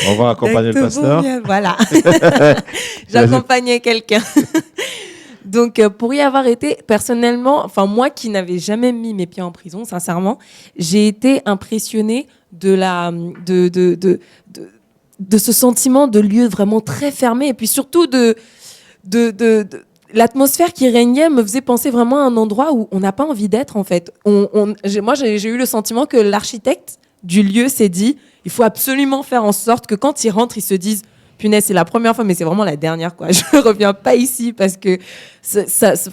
On va accompagner le pasteur. Voilà. J'accompagnais quelqu'un. Donc, pour y avoir été, personnellement, enfin, moi qui n'avais jamais mis mes pieds en prison, sincèrement, j'ai été impressionnée de ce sentiment de lieu vraiment très fermé et puis surtout de l'atmosphère qui régnait me faisait penser vraiment à un endroit où on n'a pas envie d'être, en fait. Moi, j'ai eu le sentiment que l'architecte du lieu s'est dit, il faut absolument faire en sorte que quand ils rentrent, ils se disent, punaise, c'est la première fois, mais c'est vraiment la dernière, quoi. Je ne reviens pas ici parce que,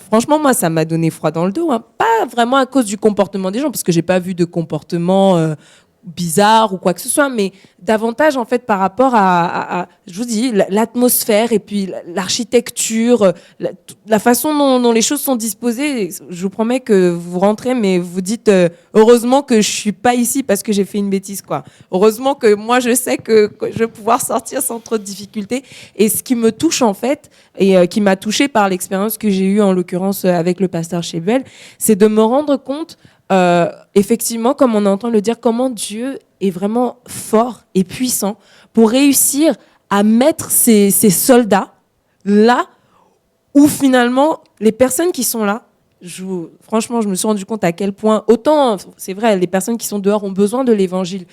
franchement, moi, ça m'a donné froid dans le dos. Hein. Pas vraiment à cause du comportement des gens, parce que je n'ai pas vu de comportement bizarre ou quoi que ce soit, mais davantage, en fait, par rapport à je vous dis, l'atmosphère et puis l'architecture, la façon dont les choses sont disposées. Je vous promets que vous rentrez, mais vous dites heureusement que je suis pas ici parce que j'ai fait une bêtise, quoi. Heureusement que moi, je sais que je vais pouvoir sortir sans trop de difficultés. Et ce qui me touche, en fait, et qui m'a touchée par l'expérience que j'ai eue, en l'occurrence avec le pasteur Chebel, c'est de me rendre compte effectivement, comme on entend le dire, comment Dieu est vraiment fort et puissant pour réussir à mettre ces soldats là où finalement les personnes qui sont là, franchement, je me suis rendu compte à quel point, autant, c'est vrai, les personnes qui sont dehors ont besoin de l'évangile,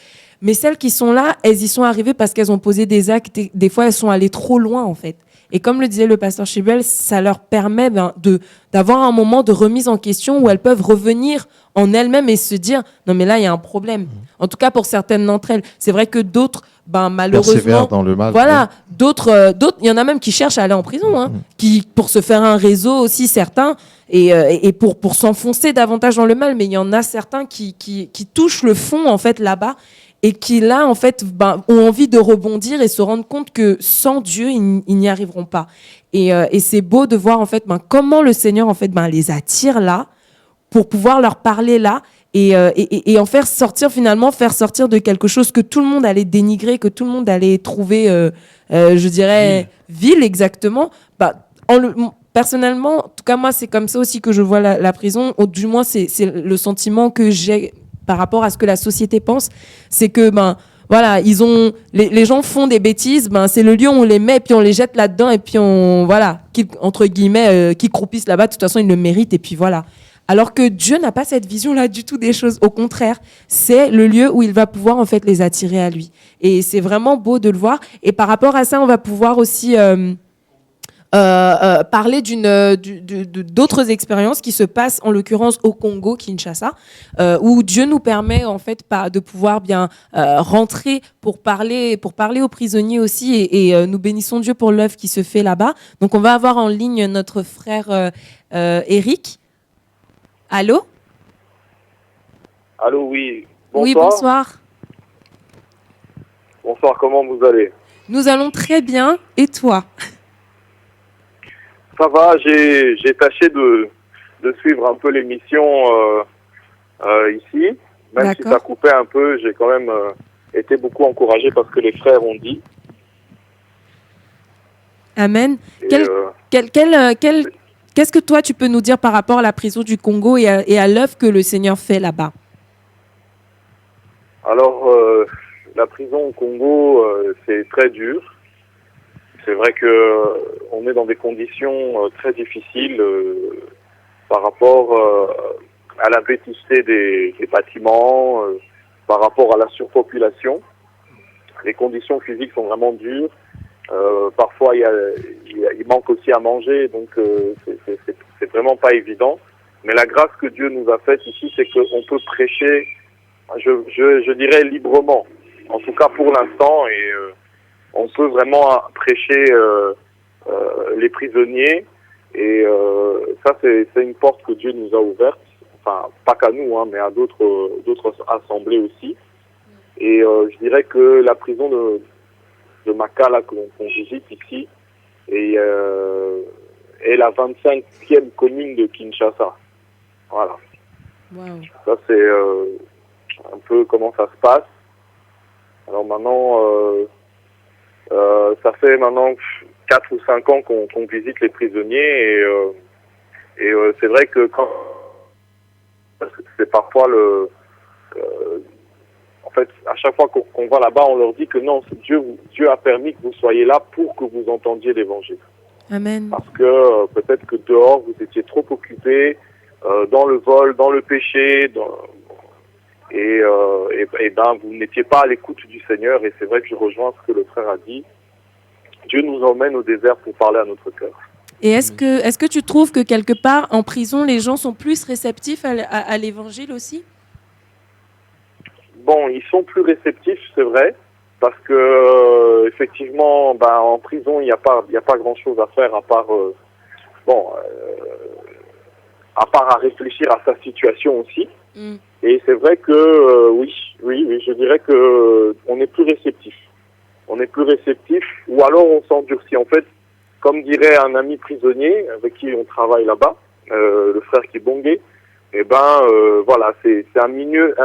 mais celles qui sont là, elles y sont arrivées parce qu'elles ont posé des actes, et des fois elles sont allées trop loin, en fait. Et comme le disait le pasteur Chebel, ça leur permet d'avoir un moment de remise en question où elles peuvent revenir en elles-mêmes et se dire non mais là il y a un problème. En tout cas pour certaines d'entre elles. C'est vrai que d'autres, malheureusement, persévèrent dans le mal. Voilà, d'autres, il y en a même qui cherchent à aller en prison, qui pour se faire un réseau aussi, certains, et pour s'enfoncer davantage dans le mal. Mais il y en a certains qui touchent le fond en fait là-bas. Et qui, là, en fait, ont envie de rebondir et se rendre compte que sans Dieu, ils n'y arriveront pas. Et c'est beau de voir, en fait, comment le Seigneur, en fait, les attire là pour pouvoir leur parler là et en faire sortir de quelque chose que tout le monde allait dénigrer, que tout le monde allait trouver, je dirais, vil, exactement. Personnellement, en tout cas, moi, c'est comme ça aussi que je vois la prison. Ou du moins, c'est le sentiment que j'ai par rapport à ce que la société pense, c'est que voilà, les gens font des bêtises, c'est le lieu où on les met, puis on les jette là-dedans, et puis entre guillemets, qui croupissent là-bas, de toute façon, ils le méritent, et puis voilà. Alors que Dieu n'a pas cette vision-là du tout des choses. Au contraire, c'est le lieu où il va pouvoir en fait les attirer à lui. Et c'est vraiment beau de le voir. Et par rapport à ça, on va pouvoir aussi parler d'autres expériences qui se passent en l'occurrence au Congo, Kinshasa, où Dieu nous permet en fait de pouvoir bien rentrer pour parler aux prisonniers aussi, et nous bénissons Dieu pour l'œuvre qui se fait là-bas. Donc on va avoir en ligne notre frère Eric. Allô? Allô, oui. Bonsoir. Oui, bonsoir. Bonsoir, comment vous allez? Nous allons très bien. Et toi? Ça va, j'ai tâché de suivre un peu l'émission ici. Même si ça coupait un peu, j'ai quand même été beaucoup encouragé par ce que les frères ont dit. Amen. Qu'est-ce que toi, tu peux nous dire par rapport à la prison du Congo et à l'œuvre que le Seigneur fait là-bas? Alors, la prison au Congo, c'est très dur. C'est vrai qu'on est dans des conditions très difficiles par rapport à la vétusté des bâtiments, par rapport à la surpopulation. Les conditions physiques sont vraiment dures. Parfois, il manque aussi à manger, donc c'est vraiment pas évident. Mais la grâce que Dieu nous a faite ici, c'est qu'on peut prêcher, je dirais librement, en tout cas pour l'instant, et on peut vraiment prêcher les prisonniers. Et ça, c'est une porte que Dieu nous a ouverte, enfin pas qu'à nous, mais à d'autres assemblées aussi. Et je dirais que la prison de Makala qu'on visite ici et est la 25e commune de Kinshasa. Voilà. Wow. Ça, c'est un peu comment ça se passe. Alors maintenant, ça fait maintenant 4 ou 5 ans qu'on visite les prisonniers et c'est vrai que c'est parfois en fait, à chaque fois qu'on va là-bas, on leur dit que non, Dieu a permis que vous soyez là pour que vous entendiez l'évangile. Amen. Parce que peut-être que dehors, vous étiez trop occupés dans le vol, dans le péché, et vous n'étiez pas à l'écoute du Seigneur. Et c'est vrai que je rejoins ce que le frère a dit. Dieu nous emmène au désert pour parler à notre cœur. Et est-ce que tu trouves que quelque part, en prison, les gens sont plus réceptifs à l'évangile aussi? Bon, ils sont plus réceptifs, c'est vrai, parce que effectivement, en prison, il n'y a pas grand-chose à faire à part, à part à réfléchir à sa situation aussi. Mm. Et c'est vrai que oui, je dirais que on est plus réceptif. On est plus réceptif, ou alors on s'endurcit. En fait, comme dirait un ami prisonnier avec qui on travaille là-bas, le frère Kibonge, voilà, c'est un milieu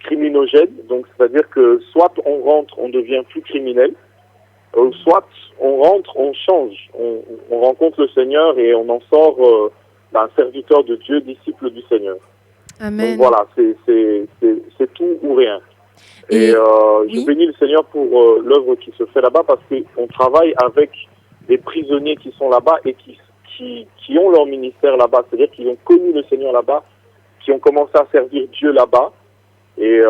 criminogène, donc c'est-à-dire que soit on rentre, on devient plus criminel, soit on rentre, on change, on rencontre le Seigneur et on en sort un serviteur de Dieu, disciple du Seigneur. Amen. Donc voilà, c'est tout ou rien. Et je bénis le Seigneur pour l'œuvre qui se fait là-bas, parce qu'on travaille avec des prisonniers qui sont là-bas et qui ont leur ministère là-bas, c'est-à-dire qu'ils ont connu le Seigneur là-bas, qui ont commencé à servir Dieu là-bas, et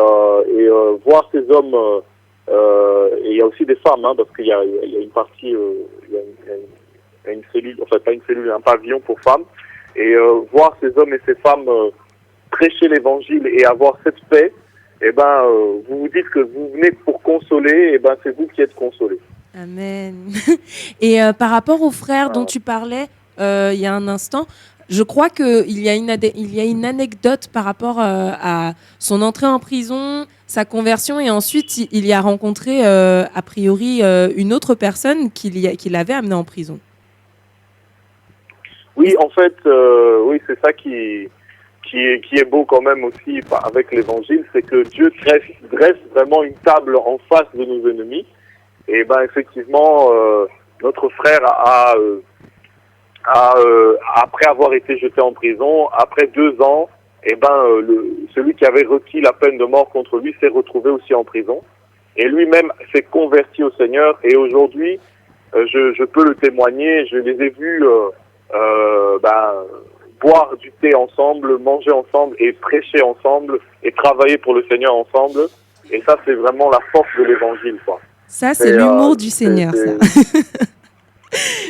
voir ces hommes, et il y a aussi des femmes, parce qu'il y a une partie, il y a une cellule, enfin pas une cellule, un pavillon pour femmes, et voir ces hommes et ces femmes prêcher l'évangile et avoir cette paix, vous vous dites que vous venez pour consoler, c'est vous qui êtes consolés. Amen. Et par rapport aux frères dont tu parlais il y a un instant, je crois qu'il y a une anecdote par rapport à son entrée en prison, sa conversion, et ensuite il y a rencontré a priori une autre personne qui l'avait amené en prison. Oui, en fait, oui, c'est ça qui est beau quand même aussi avec l'évangile, c'est que Dieu dresse vraiment une table en face de nos ennemis. Et effectivement, notre frère après avoir été jeté en prison, après 2 ans, eh ben, celui qui avait requis la peine de mort contre lui s'est retrouvé aussi en prison. Et lui-même s'est converti au Seigneur. Et aujourd'hui, je peux le témoigner, je les ai vus boire du thé ensemble, manger ensemble et prêcher ensemble et travailler pour le Seigneur ensemble. Et ça, c'est vraiment la force de l'évangile, quoi. Ça, c'est l'humour du Seigneur, ça.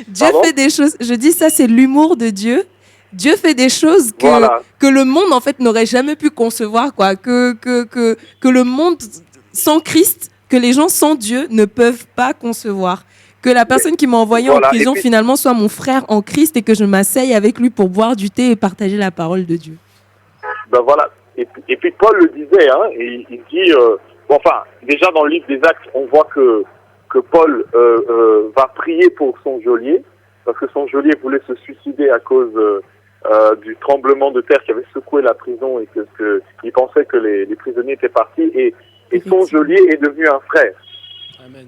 Dieu fait des choses. Je dis ça, c'est l'humour de Dieu. Dieu fait des choses que le monde, en fait, n'aurait jamais pu concevoir, quoi. Que le monde sans Christ, que les gens sans Dieu ne peuvent pas concevoir. Que la personne qui m'a envoyé en prison, finalement, soit mon frère en Christ et que je m'asseye avec lui pour boire du thé et partager la parole de Dieu. Ben voilà. Et puis Paul le disait, hein, et il dit... déjà dans le livre des Actes, on voit que Paul va prier pour son geôlier, parce que son geôlier voulait se suicider à cause du tremblement de terre qui avait secoué la prison et qu'il pensait que les prisonniers étaient partis. Et son geôlier est devenu un frère. Amen.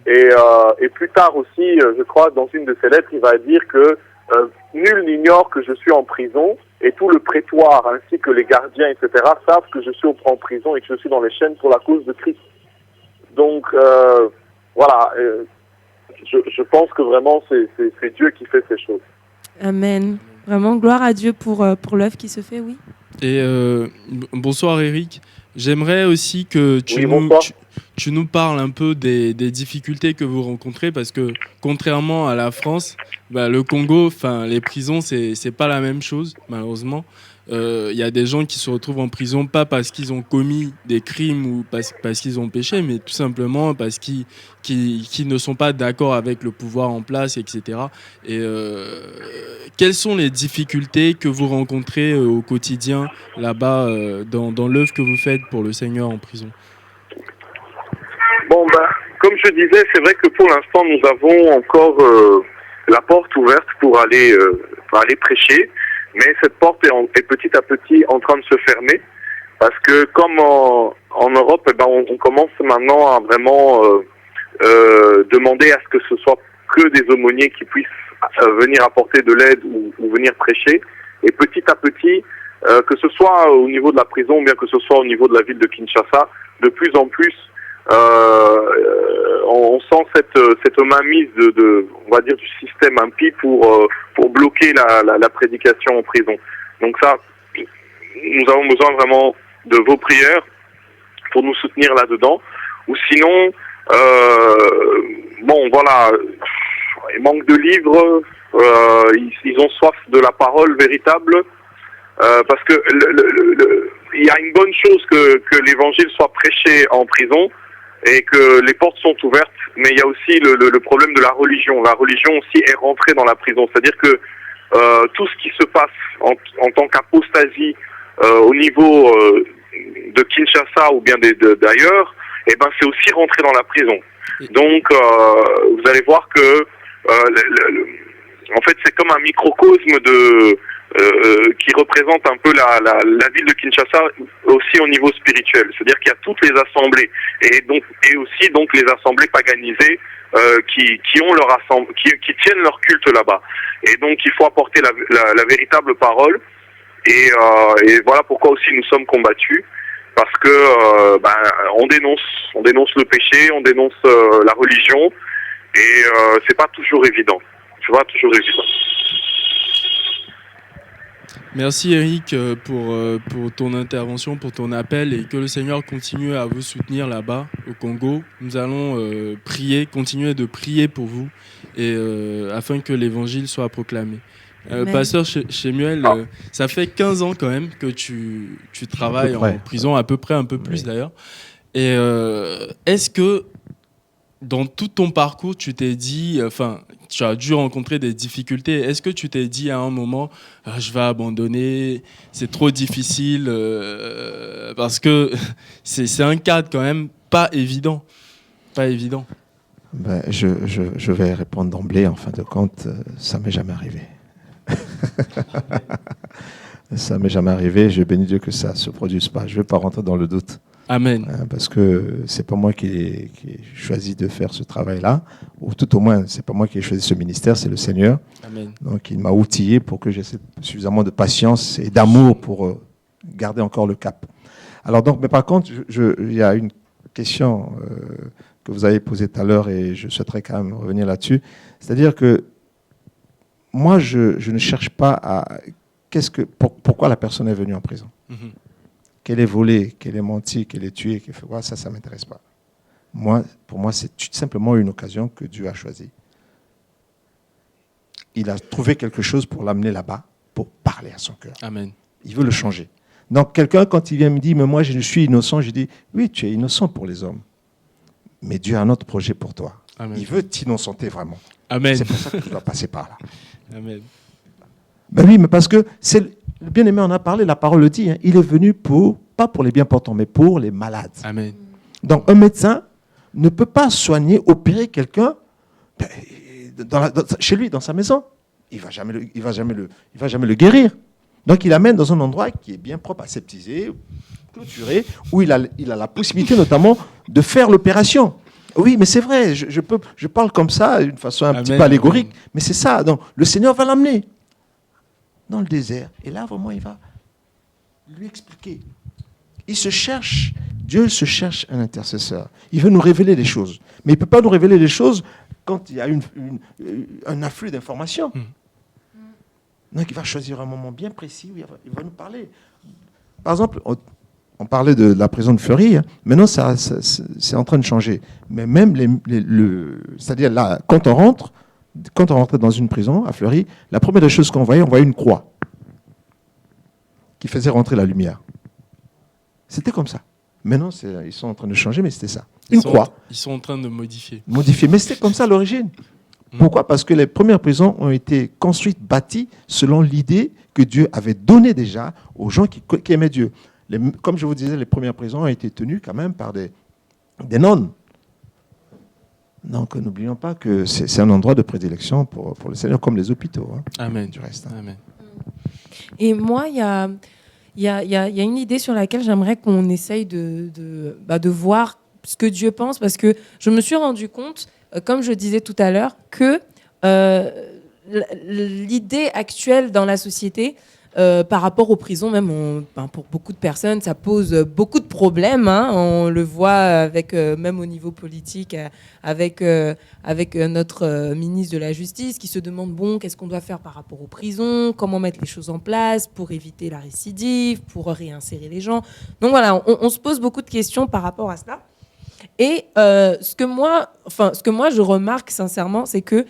Et plus tard aussi, je crois, dans une de ses lettres, il va dire que nul n'ignore que je suis en prison, et tout le prétoire ainsi que les gardiens, etc., savent que je suis en prison et que je suis dans les chaînes pour la cause de Christ. Donc, voilà, je pense que vraiment c'est Dieu qui fait ces choses. Amen. Vraiment, gloire à Dieu pour l'œuvre qui se fait, oui. Et bonsoir Eric. J'aimerais aussi que tu nous parles un peu des difficultés que vous rencontrez, parce que contrairement à la France, le Congo, les prisons, c'est pas la même chose, malheureusement. Y a des gens qui se retrouvent en prison pas parce qu'ils ont commis des crimes ou parce qu'ils ont péché, mais tout simplement parce qu'ils ne sont pas d'accord avec le pouvoir en place, etc. Et quelles sont les difficultés que vous rencontrez au quotidien là-bas dans l'œuvre que vous faites pour le Seigneur en prison? Bon, comme je disais, c'est vrai que pour l'instant, nous avons encore la porte ouverte pour aller prêcher. Mais cette porte est petit à petit en train de se fermer, parce que comme en Europe, on commence maintenant à vraiment demander à ce que ce soit que des aumôniers qui puissent venir apporter de l'aide ou venir prêcher. Et petit à petit, que ce soit au niveau de la prison ou bien que ce soit au niveau de la ville de Kinshasa, de plus en plus, on sent cette mainmise on va dire, du système impie pour bloquer la prédication en prison. Donc ça, nous avons besoin vraiment de vos prières pour nous soutenir là-dedans. Ou sinon, il manque de livres, ils ont soif de la parole véritable, parce que il y a une bonne chose que l'évangile soit prêché en prison, et que les portes sont ouvertes, mais il y a aussi le problème de la religion. La religion aussi est rentrée dans la prison. C'est-à-dire que tout ce qui se passe en tant qu'apostasie au niveau de Kinshasa ou bien d'ailleurs, c'est aussi rentré dans la prison. Donc, vous allez voir que en fait, c'est comme un microcosme qui représente un peu la ville de Kinshasa aussi au niveau spirituel. C'est-à-dire qu'il y a toutes les assemblées et aussi les assemblées paganisées qui tiennent leur culte là-bas. Et donc il faut apporter la véritable parole. Et voilà pourquoi aussi nous sommes combattus, parce que on dénonce le péché, on dénonce la religion, et c'est pas toujours évident. Merci Eric pour ton intervention, pour ton appel, et que le Seigneur continue à vous soutenir là-bas au Congo. Nous allons continuer de prier pour vous, et afin que l'évangile soit proclamé. Pasteur Shemuel, ça fait 15 ans quand même que tu travailles en prison, à peu près, un peu plus d'ailleurs. Et est-ce que dans tout ton parcours, tu t'es dit, tu as dû rencontrer des difficultés. Est-ce que tu t'es dit à un moment, je vais abandonner, c'est trop difficile, parce que c'est un cadre quand même pas évident. Je vais répondre d'emblée. En fin de compte, ça m'est jamais arrivé. Ça m'est jamais arrivé. Je bénis Dieu que ça se produise pas. Je vais pas rentrer dans le doute. Amen. Parce que c'est pas moi qui ai choisi de faire ce travail-là, ou tout au moins c'est pas moi qui ai choisi ce ministère, c'est le Seigneur. Amen. Donc il m'a outillé pour que j'aie suffisamment de patience et d'amour pour garder encore le cap. Alors donc, mais par contre, il y a une question que vous avez posée tout à l'heure et je souhaiterais quand même revenir là-dessus. C'est-à-dire que moi, je ne cherche pas à... pourquoi la personne est venue en prison? Qu'elle ait volé, qu'elle ait menti, qu'elle ait tué, qu'elle fait quoi, ça ne m'intéresse pas. Pour moi, c'est simplement une occasion que Dieu a choisie. Il a trouvé quelque chose pour l'amener là-bas, pour parler à son cœur. Amen. Il veut le changer. Donc, quelqu'un, quand il vient me dire, mais moi, je suis innocent, je dis, oui, tu es innocent pour les hommes. Mais Dieu a un autre projet pour toi. Amen. Il veut t'innocenter vraiment. Amen. C'est pour ça que tu dois passer par là. Amen. Ben oui, mais parce que le bien-aimé en a parlé, la parole le dit, hein, il est venu pas pour les bien portants, mais pour les malades. Amen. Donc, un médecin ne peut pas soigner, opérer quelqu'un chez lui, dans sa maison. Il va jamais le guérir. Donc, il l'amène dans un endroit qui est bien propre, aseptisé, clôturé, où il a la possibilité notamment de faire l'opération. Oui, mais c'est vrai, je parle comme ça, d'une façon un petit peu allégorique, mais c'est ça. Donc, le Seigneur va l'amener dans le désert. Et là, vraiment, il va lui expliquer. Dieu se cherche un intercesseur. Il veut nous révéler des choses. Mais il ne peut pas nous révéler des choses quand il y a un afflux d'informations. Donc, il va choisir un moment bien précis où il va nous parler. Par exemple, on parlait de la prison de Fleury. Hein. Maintenant, c'est en train de changer. Mais même, c'est-à-dire là, quand on rentrait dans une prison à Fleury, la première des choses qu'on voyait une croix qui faisait rentrer la lumière. C'était comme ça. Maintenant, ils sont en train de changer, mais c'était ça. Une croix. Ils sont en train de modifier. Mais c'était comme ça à l'origine. Pourquoi? Parce que les premières prisons ont été construites, bâties, selon l'idée que Dieu avait donnée déjà aux gens qui aimaient Dieu. Comme je vous disais, les premières prisons ont été tenues quand même par des nonnes. Donc, n'oublions pas que c'est un endroit de prédilection pour le Seigneur, comme les hôpitaux. Hein, Amen. Du reste. Hein. Amen. Et moi, il y a une idée sur laquelle j'aimerais qu'on essaye de voir ce que Dieu pense, parce que je me suis rendu compte, comme je disais tout à l'heure, que l'idée actuelle dans la société, par rapport aux prisons, même pour beaucoup de personnes, ça pose beaucoup de problèmes. Hein. On le voit avec, même au niveau politique, avec notre ministre de la Justice qui se demande qu'est-ce qu'on doit faire par rapport aux prisons, comment mettre les choses en place pour éviter la récidive, pour réinsérer les gens. Donc voilà, on se pose beaucoup de questions par rapport à cela. Et ce que moi je remarque sincèrement, c'est que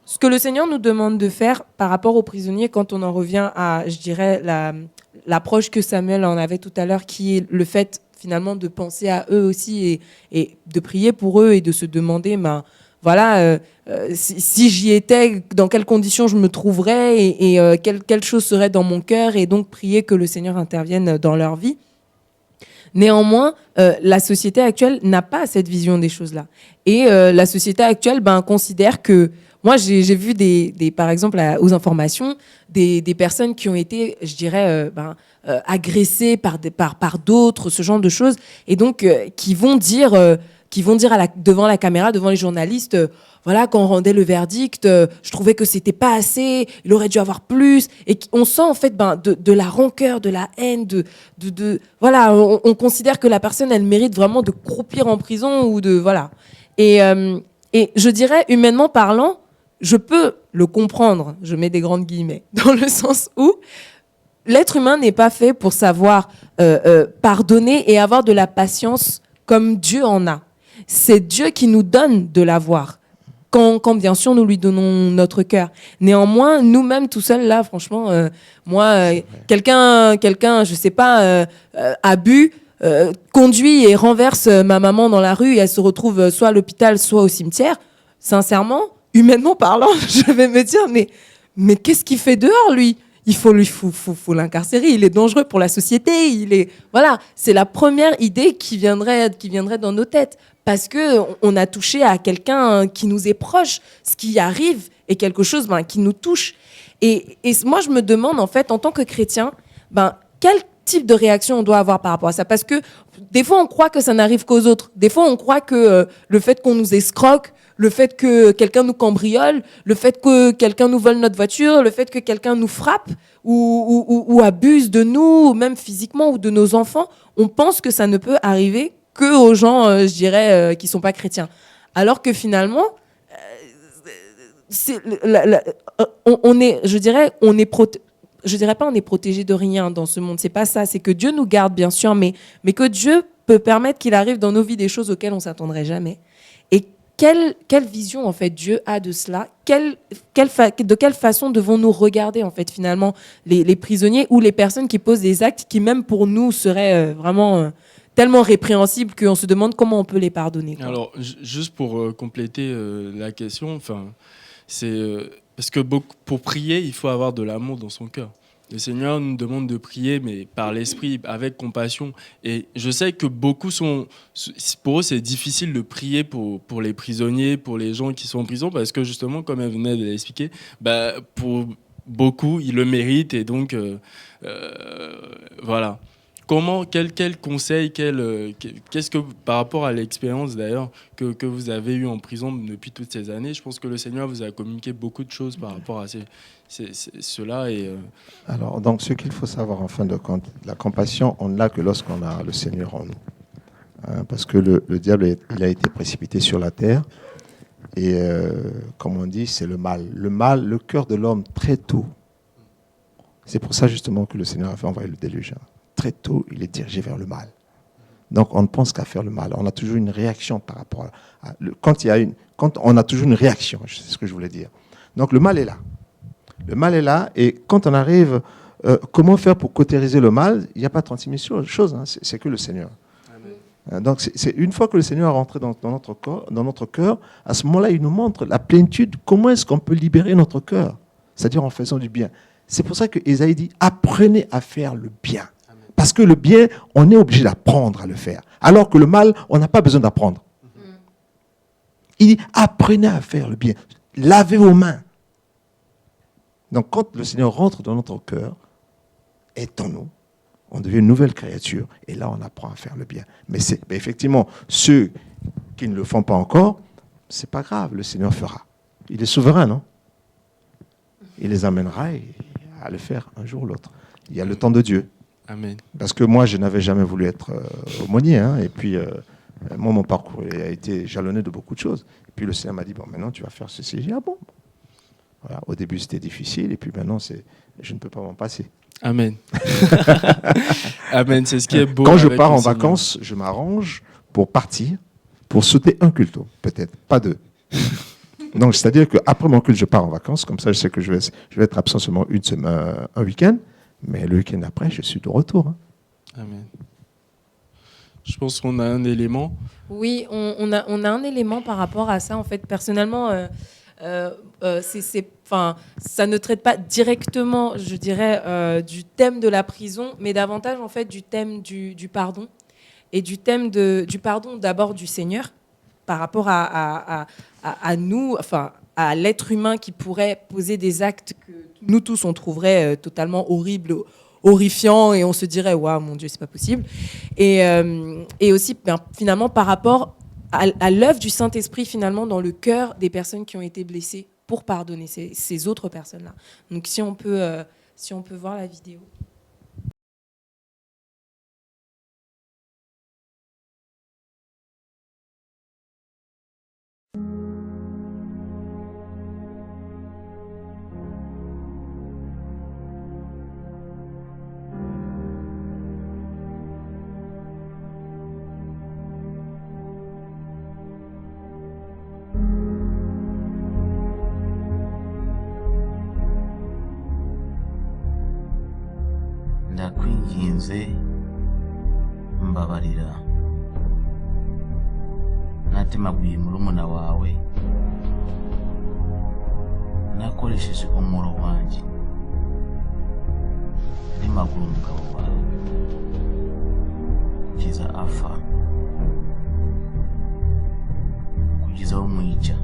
ce que le Seigneur nous demande de faire par rapport aux prisonniers, quand on en revient à, je dirais, l'approche que Samuel en avait tout à l'heure, qui est le fait finalement de penser à eux aussi et de prier pour eux et de se demander, si j'y étais, dans quelles conditions je me trouverais et quelle chose serait dans mon cœur, et donc prier que le Seigneur intervienne dans leur vie. Néanmoins, la société actuelle n'a pas cette vision des choses-là. Et la société actuelle considère que... Moi, j'ai vu par exemple, aux informations, des personnes qui ont été, je dirais, agressées par d'autres, ce genre de choses, et donc qui vont dire devant la caméra, devant les journalistes, voilà, quand on rendait le verdict, je trouvais que c'était pas assez, il aurait dû avoir plus, et on sent en fait de la rancœur, de la haine, voilà, on considère que la personne, elle mérite vraiment de croupir en prison ou de voilà. Et je dirais, humainement parlant, je peux le comprendre, je mets des grandes guillemets, dans le sens où l'être humain n'est pas fait pour savoir pardonner et avoir de la patience comme Dieu en a. C'est Dieu qui nous donne de l'avoir, quand bien sûr nous lui donnons notre cœur. Néanmoins, nous-mêmes tout seuls, là, franchement, quelqu'un, je sais pas, a bu, conduit et renverse ma maman dans la rue et elle se retrouve soit à l'hôpital, soit au cimetière. Sincèrement, humainement parlant, je vais me dire, mais qu'est-ce qu'il fait dehors, lui ? Il faut l'incarcérer, il est dangereux pour la société, voilà, c'est la première idée qui viendrait dans nos têtes, parce qu'on a touché à quelqu'un qui nous est proche, ce qui arrive est quelque chose qui nous touche. Et moi, je me demande, en fait, en tant que chrétien, type de réaction on doit avoir par rapport à ça. Parce que des fois, on croit que ça n'arrive qu'aux autres. Des fois, on croit que le fait qu'on nous escroque, le fait que quelqu'un nous cambriole, le fait que quelqu'un nous vole notre voiture, le fait que quelqu'un nous frappe ou abuse de nous, ou même physiquement, ou de nos enfants, on pense que ça ne peut arriver que aux gens, je dirais, qui ne sont pas chrétiens. Alors que finalement, on est, je dirais pas on est protégé de rien dans ce monde. C'est pas ça. C'est que Dieu nous garde, bien sûr, mais que Dieu peut permettre qu'il arrive dans nos vies des choses auxquelles on s'attendrait jamais. Et quelle vision en fait Dieu a de cela? De quelle façon devons-nous regarder en fait finalement les prisonniers ou les personnes qui posent des actes qui même pour nous seraient vraiment tellement répréhensibles qu'on se demande comment on peut les pardonner, quoi. Alors juste pour compléter la question, c'est parce que pour prier, il faut avoir de l'amour dans son cœur. Le Seigneur nous demande de prier, mais par l'esprit, avec compassion. Et je sais que beaucoup pour eux, c'est difficile de prier pour les prisonniers, pour les gens qui sont en prison, parce que justement, comme elle venait de l'expliquer, pour beaucoup, ils le méritent. Et donc, voilà. Quel conseil, qu'est-ce que, par rapport à l'expérience d'ailleurs que vous avez eue en prison depuis toutes ces années, je pense que le Seigneur vous a communiqué beaucoup de choses par rapport à cela. Alors, donc, ce qu'il faut savoir en fin de compte, la compassion, on ne l'a que lorsqu'on a le Seigneur en nous. Parce que le diable, il a été précipité sur la terre. Et comme on dit, c'est le mal. Le cœur de l'homme, très tôt. C'est pour ça justement que le Seigneur a fait envoyer le déluge. Très tôt, il est dirigé vers le mal. Donc, on ne pense qu'à faire le mal. On a toujours une réaction par rapport à... Quand on a toujours une réaction, c'est ce que je voulais dire. Donc, le mal est là. Le mal est là, et quand on arrive... comment faire pour cautériser le mal? Il n'y a pas 36 000 choses, hein, c'est que le Seigneur. Amen. Donc, c'est une fois que le Seigneur est rentré dans notre cœur, à ce moment-là, il nous montre la plénitude. Comment est-ce qu'on peut libérer notre cœur? C'est-à-dire en faisant du bien. C'est pour ça que Ésaïe dit, apprenez à faire le bien. Parce que le bien, on est obligé d'apprendre à le faire. Alors que le mal, on n'a pas besoin d'apprendre. Il dit, apprenez à faire le bien. Lavez vos mains. Donc, quand le Seigneur rentre dans notre cœur, est en nous, on devient une nouvelle créature. Et là, on apprend à faire le bien. Mais effectivement, ceux qui ne le font pas encore, c'est pas grave, le Seigneur fera. Il est souverain, non? Il les amènera à le faire un jour ou l'autre. Il y a le temps de Dieu. Amen. Parce que moi, je n'avais jamais voulu être aumônier. Et puis, moi, mon parcours a été jalonné de beaucoup de choses. Et puis, le Seigneur m'a dit, bon, maintenant, tu vas faire ceci. J'ai dit, ah bon? Voilà. Au début, c'était difficile. Et puis, maintenant, je ne peux pas m'en passer. Amen. Amen, c'est ce qui est beau. Quand je pars en vacances, je m'arrange pour partir, pour sauter un culte, peut-être, pas deux. Donc, c'est-à-dire qu'après mon culte, je pars en vacances. Comme ça, je sais que je vais être absent seulement un week-end. Mais le week-end après, je suis de retour. Amen. Je pense qu'on a un élément. Oui, on a un élément par rapport à ça. En fait, personnellement, ça ne traite pas directement, je dirais, du thème de la prison, mais davantage en fait du thème du pardon et du thème du pardon d'abord du Seigneur par rapport à nous, enfin à l'être humain qui pourrait poser des actes que nous tous on trouverait totalement horribles, horrifiants, et on se dirait waouh mon Dieu, c'est pas possible. Et aussi finalement par rapport à l'œuvre du Saint-Esprit finalement dans le cœur des personnes qui ont été blessées pour pardonner ces autres personnes-là. Donc si on peut voir la vidéo. Ndakwinginze mbabarira natemaguye murumuna wawe nakoresheje umuro wanjye rimagura umugabo wawe kugeza apfa kugeza aho umwica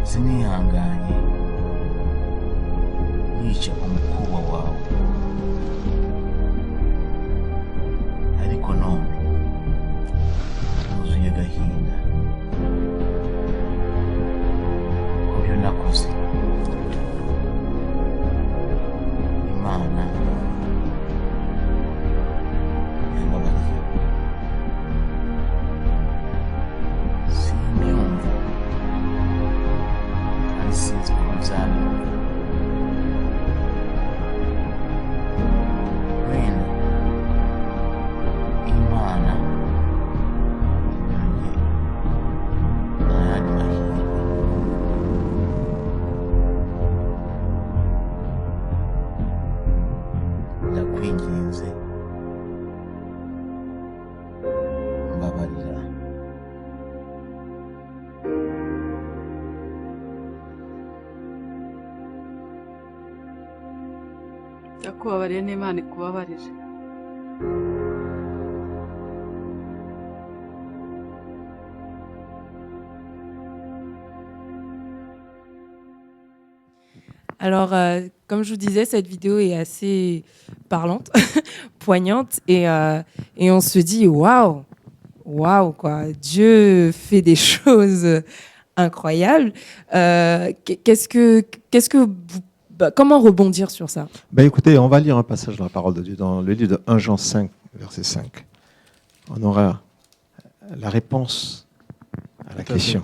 sinihanganye yica umukobwa wawe ndakubabariye n'Imana ikubabarire. Alors, comme je vous disais, cette vidéo est assez parlante, poignante, et on se dit waouh, waouh quoi, Dieu fait des choses incroyables. Comment rebondir sur ça? Écoutez, on va lire un passage de la parole de Dieu dans le livre de 1 Jean 5, verset 5. On aura la réponse à la question.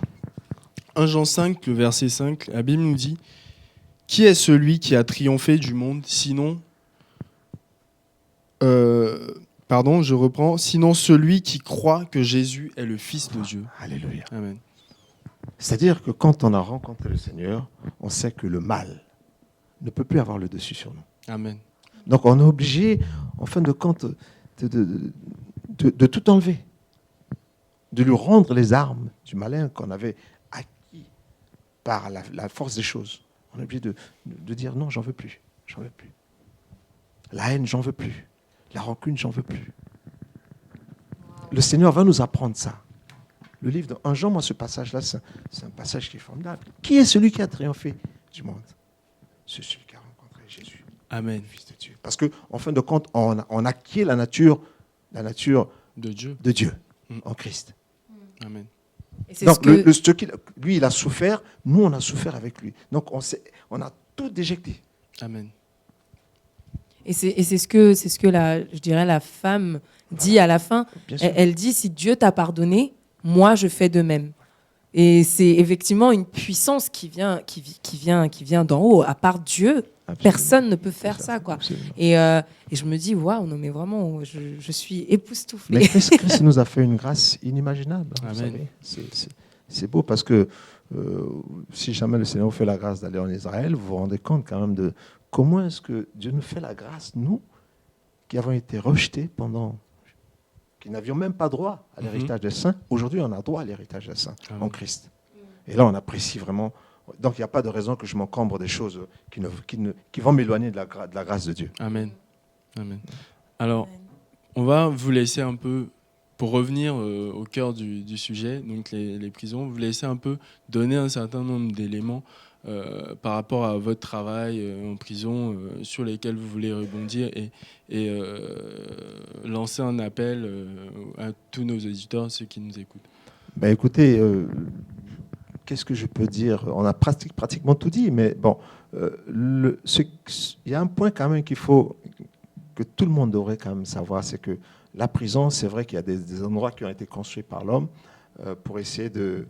1 Jean 5, le verset 5, la Bible nous dit: qui est celui qui a triomphé du monde, sinon, je reprends, sinon celui qui croit que Jésus est le Fils de Dieu. Alléluia. Amen. C'est-à-dire que quand on a rencontré le Seigneur, on sait que le mal ne peut plus avoir le dessus sur nous. Amen. Donc on est obligé, en fin de compte, de tout enlever, de lui rendre les armes du malin qu'on avait acquis par la force des choses. On est obligé de dire non, j'en veux plus, j'en veux plus. La haine, j'en veux plus. La rancune, j'en veux plus. Le Seigneur va nous apprendre ça. Le livre de 1 Jean, moi, ce passage-là, c'est un passage qui est formidable. Qui est celui qui a triomphé du monde? C'est celui qui a rencontré Jésus. Amen. Le Fils de Dieu. Parce qu'en fin de compte, on acquiert la nature de Dieu en Christ. Amen. Donc, lui, il a souffert, nous, on a souffert avec lui. Donc, on a tout déjecté. Amen. Et c'est ce que je dirais, la femme dit à la fin. Elle dit, si Dieu t'a pardonné, moi, je fais de même. Et c'est effectivement une puissance qui vient d'en haut. À part Dieu, personne ne peut faire ça, quoi. Et je me dis, waouh, non, mais vraiment, je suis époustouflée. Mais Christ nous a fait une grâce inimaginable. Amen. Vous savez. C'est beau parce que si jamais le Seigneur vous fait la grâce d'aller en Israël, vous vous rendez compte quand même de comment est-ce que Dieu nous fait la grâce, nous, qui avons été rejetés qui n'avions même pas droit à l'héritage des saints. Aujourd'hui, on a droit à l'héritage des saints en Christ. Et là, on apprécie vraiment. Donc, il n'y a pas de raison que je m'encombre des choses qui vont m'éloigner de la grâce de Dieu. Amen. Amen. Alors, on va vous laisser un peu, pour revenir au cœur du sujet, donc les prisons, vous laisser un peu donner un certain nombre d'éléments par rapport à votre travail en prison, sur lesquels vous voulez rebondir et lancer un appel à tous nos auditeurs, ceux qui nous écoutent. Écoutez, qu'est-ce que je peux dire? On a pratiquement tout dit, mais bon, il y a un point quand même qu'il faut que tout le monde devrait quand même savoir, c'est que la prison, c'est vrai qu'il y a des endroits qui ont été construits par l'homme pour essayer de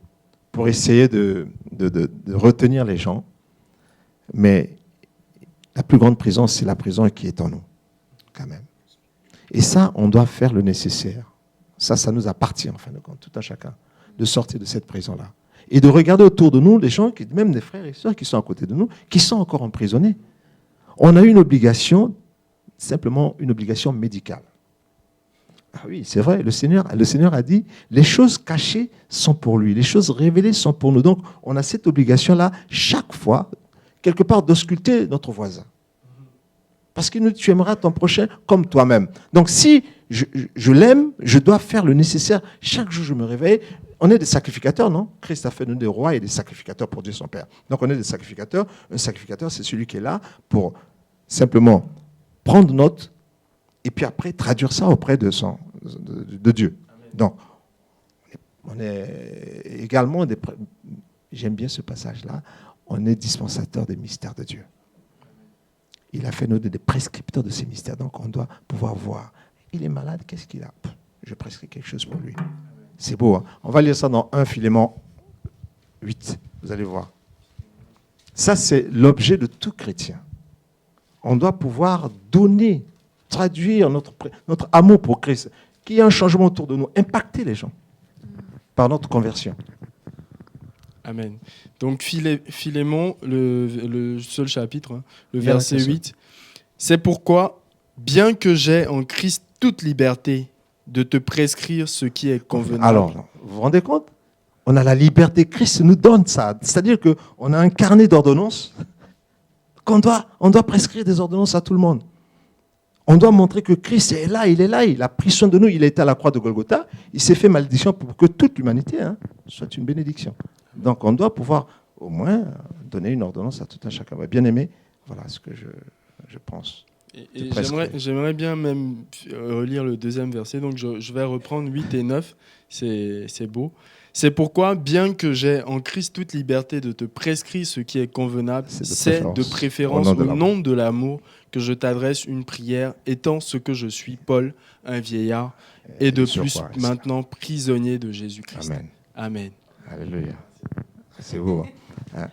retenir les gens. Mais la plus grande prison, c'est la prison qui est en nous, quand même. Et ça, on doit faire le nécessaire. Ça nous appartient, en fin de compte, tout un chacun, de sortir de cette prison-là. Et de regarder autour de nous les gens, même des frères et sœurs qui sont à côté de nous, qui sont encore emprisonnés. On a une obligation, simplement une obligation médicale. Ah oui, c'est vrai, le Seigneur a dit, les choses cachées sont pour lui, les choses révélées sont pour nous. Donc, on a cette obligation-là, chaque fois, quelque part, d'ausculter notre voisin. Parce que tu aimeras ton prochain comme toi-même. Donc, si je l'aime, je dois faire le nécessaire. Chaque jour, je me réveille. On est des sacrificateurs, non? Christ a fait nous des rois et des sacrificateurs pour Dieu son Père. Donc, on est des sacrificateurs. Un sacrificateur, c'est celui qui est là pour simplement prendre note et puis après traduire ça auprès de Dieu. Donc, on est également j'aime bien ce passage-là, on est dispensateur des mystères de Dieu. Il a fait nous des prescripteurs de ces mystères, donc on doit pouvoir voir. Il est malade, qu'est-ce qu'il a? Je prescris quelque chose pour lui. C'est beau, hein? On va lire ça dans 1 Philémon 8, vous allez voir. Ça, c'est l'objet de tout chrétien. On doit pouvoir donner, traduire notre amour pour Christ, qu'il y ait un changement autour de nous, impacter les gens par notre conversion. Amen. Donc Philémon, le seul chapitre, hein, le verset 8. C'est pourquoi, bien que j'aie en Christ toute liberté de te prescrire ce qui est convenable. Alors, vous vous rendez compte? On a la liberté, Christ nous donne ça. C'est-à-dire qu'on a un carnet d'ordonnances on doit prescrire des ordonnances à tout le monde. On doit montrer que Christ est là, il a pris soin de nous, il a été à la croix de Golgotha, il s'est fait malédiction pour que toute l'humanité soit une bénédiction. Donc on doit pouvoir au moins donner une ordonnance à tout un chacun. Bien aimé, voilà ce que je pense. Et j'aimerais bien même relire le deuxième verset, donc je vais reprendre 8 et 9, c'est beau. C'est pourquoi, bien que j'ai en Christ toute liberté de te prescrire ce qui est convenable, c'est de préférence au nom de l'amour que je t'adresse une prière, étant ce que je suis, Paul, un vieillard, et de plus maintenant prisonnier de Jésus-Christ. Amen. Amen. Alléluia. C'est beau. Hein?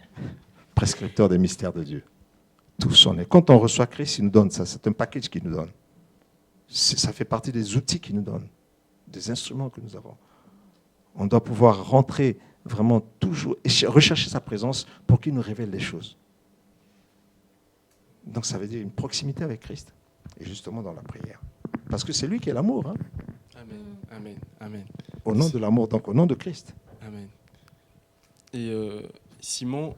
Prescripteur des mystères de Dieu. Tous on est. Quand on reçoit Christ, il nous donne ça. C'est un package qu'il nous donne. Ça fait partie des outils qu'il nous donne, des instruments que nous avons. On doit pouvoir rentrer vraiment toujours et rechercher sa présence pour qu'il nous révèle les choses. Donc ça veut dire une proximité avec Christ, et justement dans la prière. Parce que c'est lui qui est l'amour. Hein? Amen, amen, amen. Au nom de l'amour, donc au nom de Christ. Amen. Et Simon,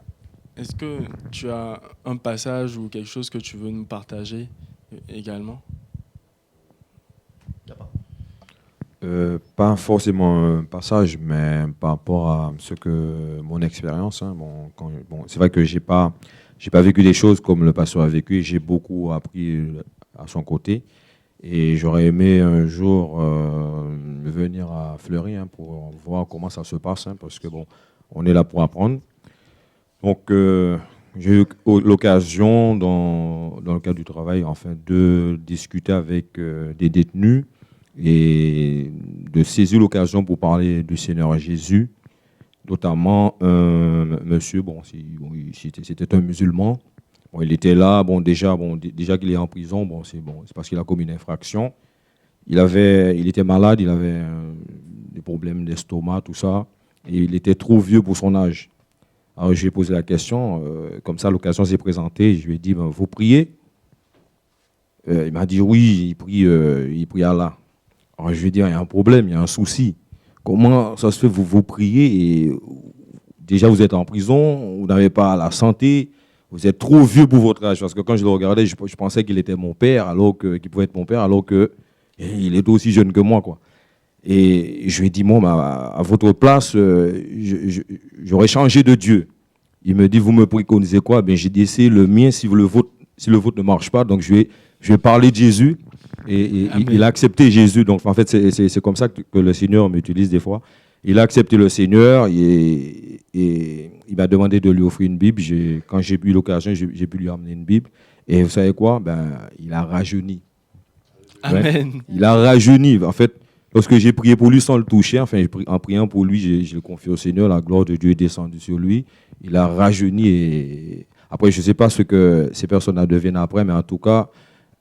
est-ce que tu as un passage ou quelque chose que tu veux nous partager également? Pas forcément un passage, mais par rapport à ce que mon expérience. Hein, c'est vrai que j'ai pas vécu des choses comme le pasteur a vécu. J'ai beaucoup appris à son côté, et j'aurais aimé un jour venir à Fleury pour voir comment ça se passe, parce que on est là pour apprendre. Donc j'ai eu l'occasion dans le cadre du travail, de discuter avec des détenus et de saisir l'occasion pour parler du Seigneur Jésus, notamment un monsieur, c'était un musulman. Il était là, déjà qu'il est en prison, c'est parce qu'il a commis une infraction. Il était malade, il avait des problèmes d'estomac, tout ça, et il était trop vieux pour son âge. Alors je lui ai posé la question, comme ça l'occasion s'est présentée, je lui ai dit, vous priez? Il m'a dit oui, il prie Allah. Alors je lui ai dit, il y a un problème, il y a un souci. Comment ça se fait, vous priez et déjà vous êtes en prison, vous n'avez pas la santé, vous êtes trop vieux pour votre âge. Parce que quand je le regardais, je pensais qu'il était mon père, qu'il pouvait être mon père, alors qu'il était aussi jeune que moi, quoi. Et je lui ai dit, à votre place, j'aurais changé de Dieu. Il me dit, vous me préconisez quoi? J'ai dit, c'est le mien si le vôtre ne marche pas. Donc je vais parler de Jésus. Et il a accepté Jésus. Donc en fait, c'est comme ça que le Seigneur m'utilise des fois. Il a accepté le Seigneur et il m'a demandé de lui offrir une Bible. Quand j'ai eu l'occasion, j'ai pu lui amener une Bible. Et vous savez quoi? Il a rajeuni. Amen. Ouais. Il a rajeuni. En fait, lorsque j'ai prié pour lui sans le toucher, en priant pour lui, je le confie au Seigneur, la gloire de Dieu est descendue sur lui. Il a rajeuni. Et après, je ne sais pas ce que ces personnes deviennent après, mais en tout cas,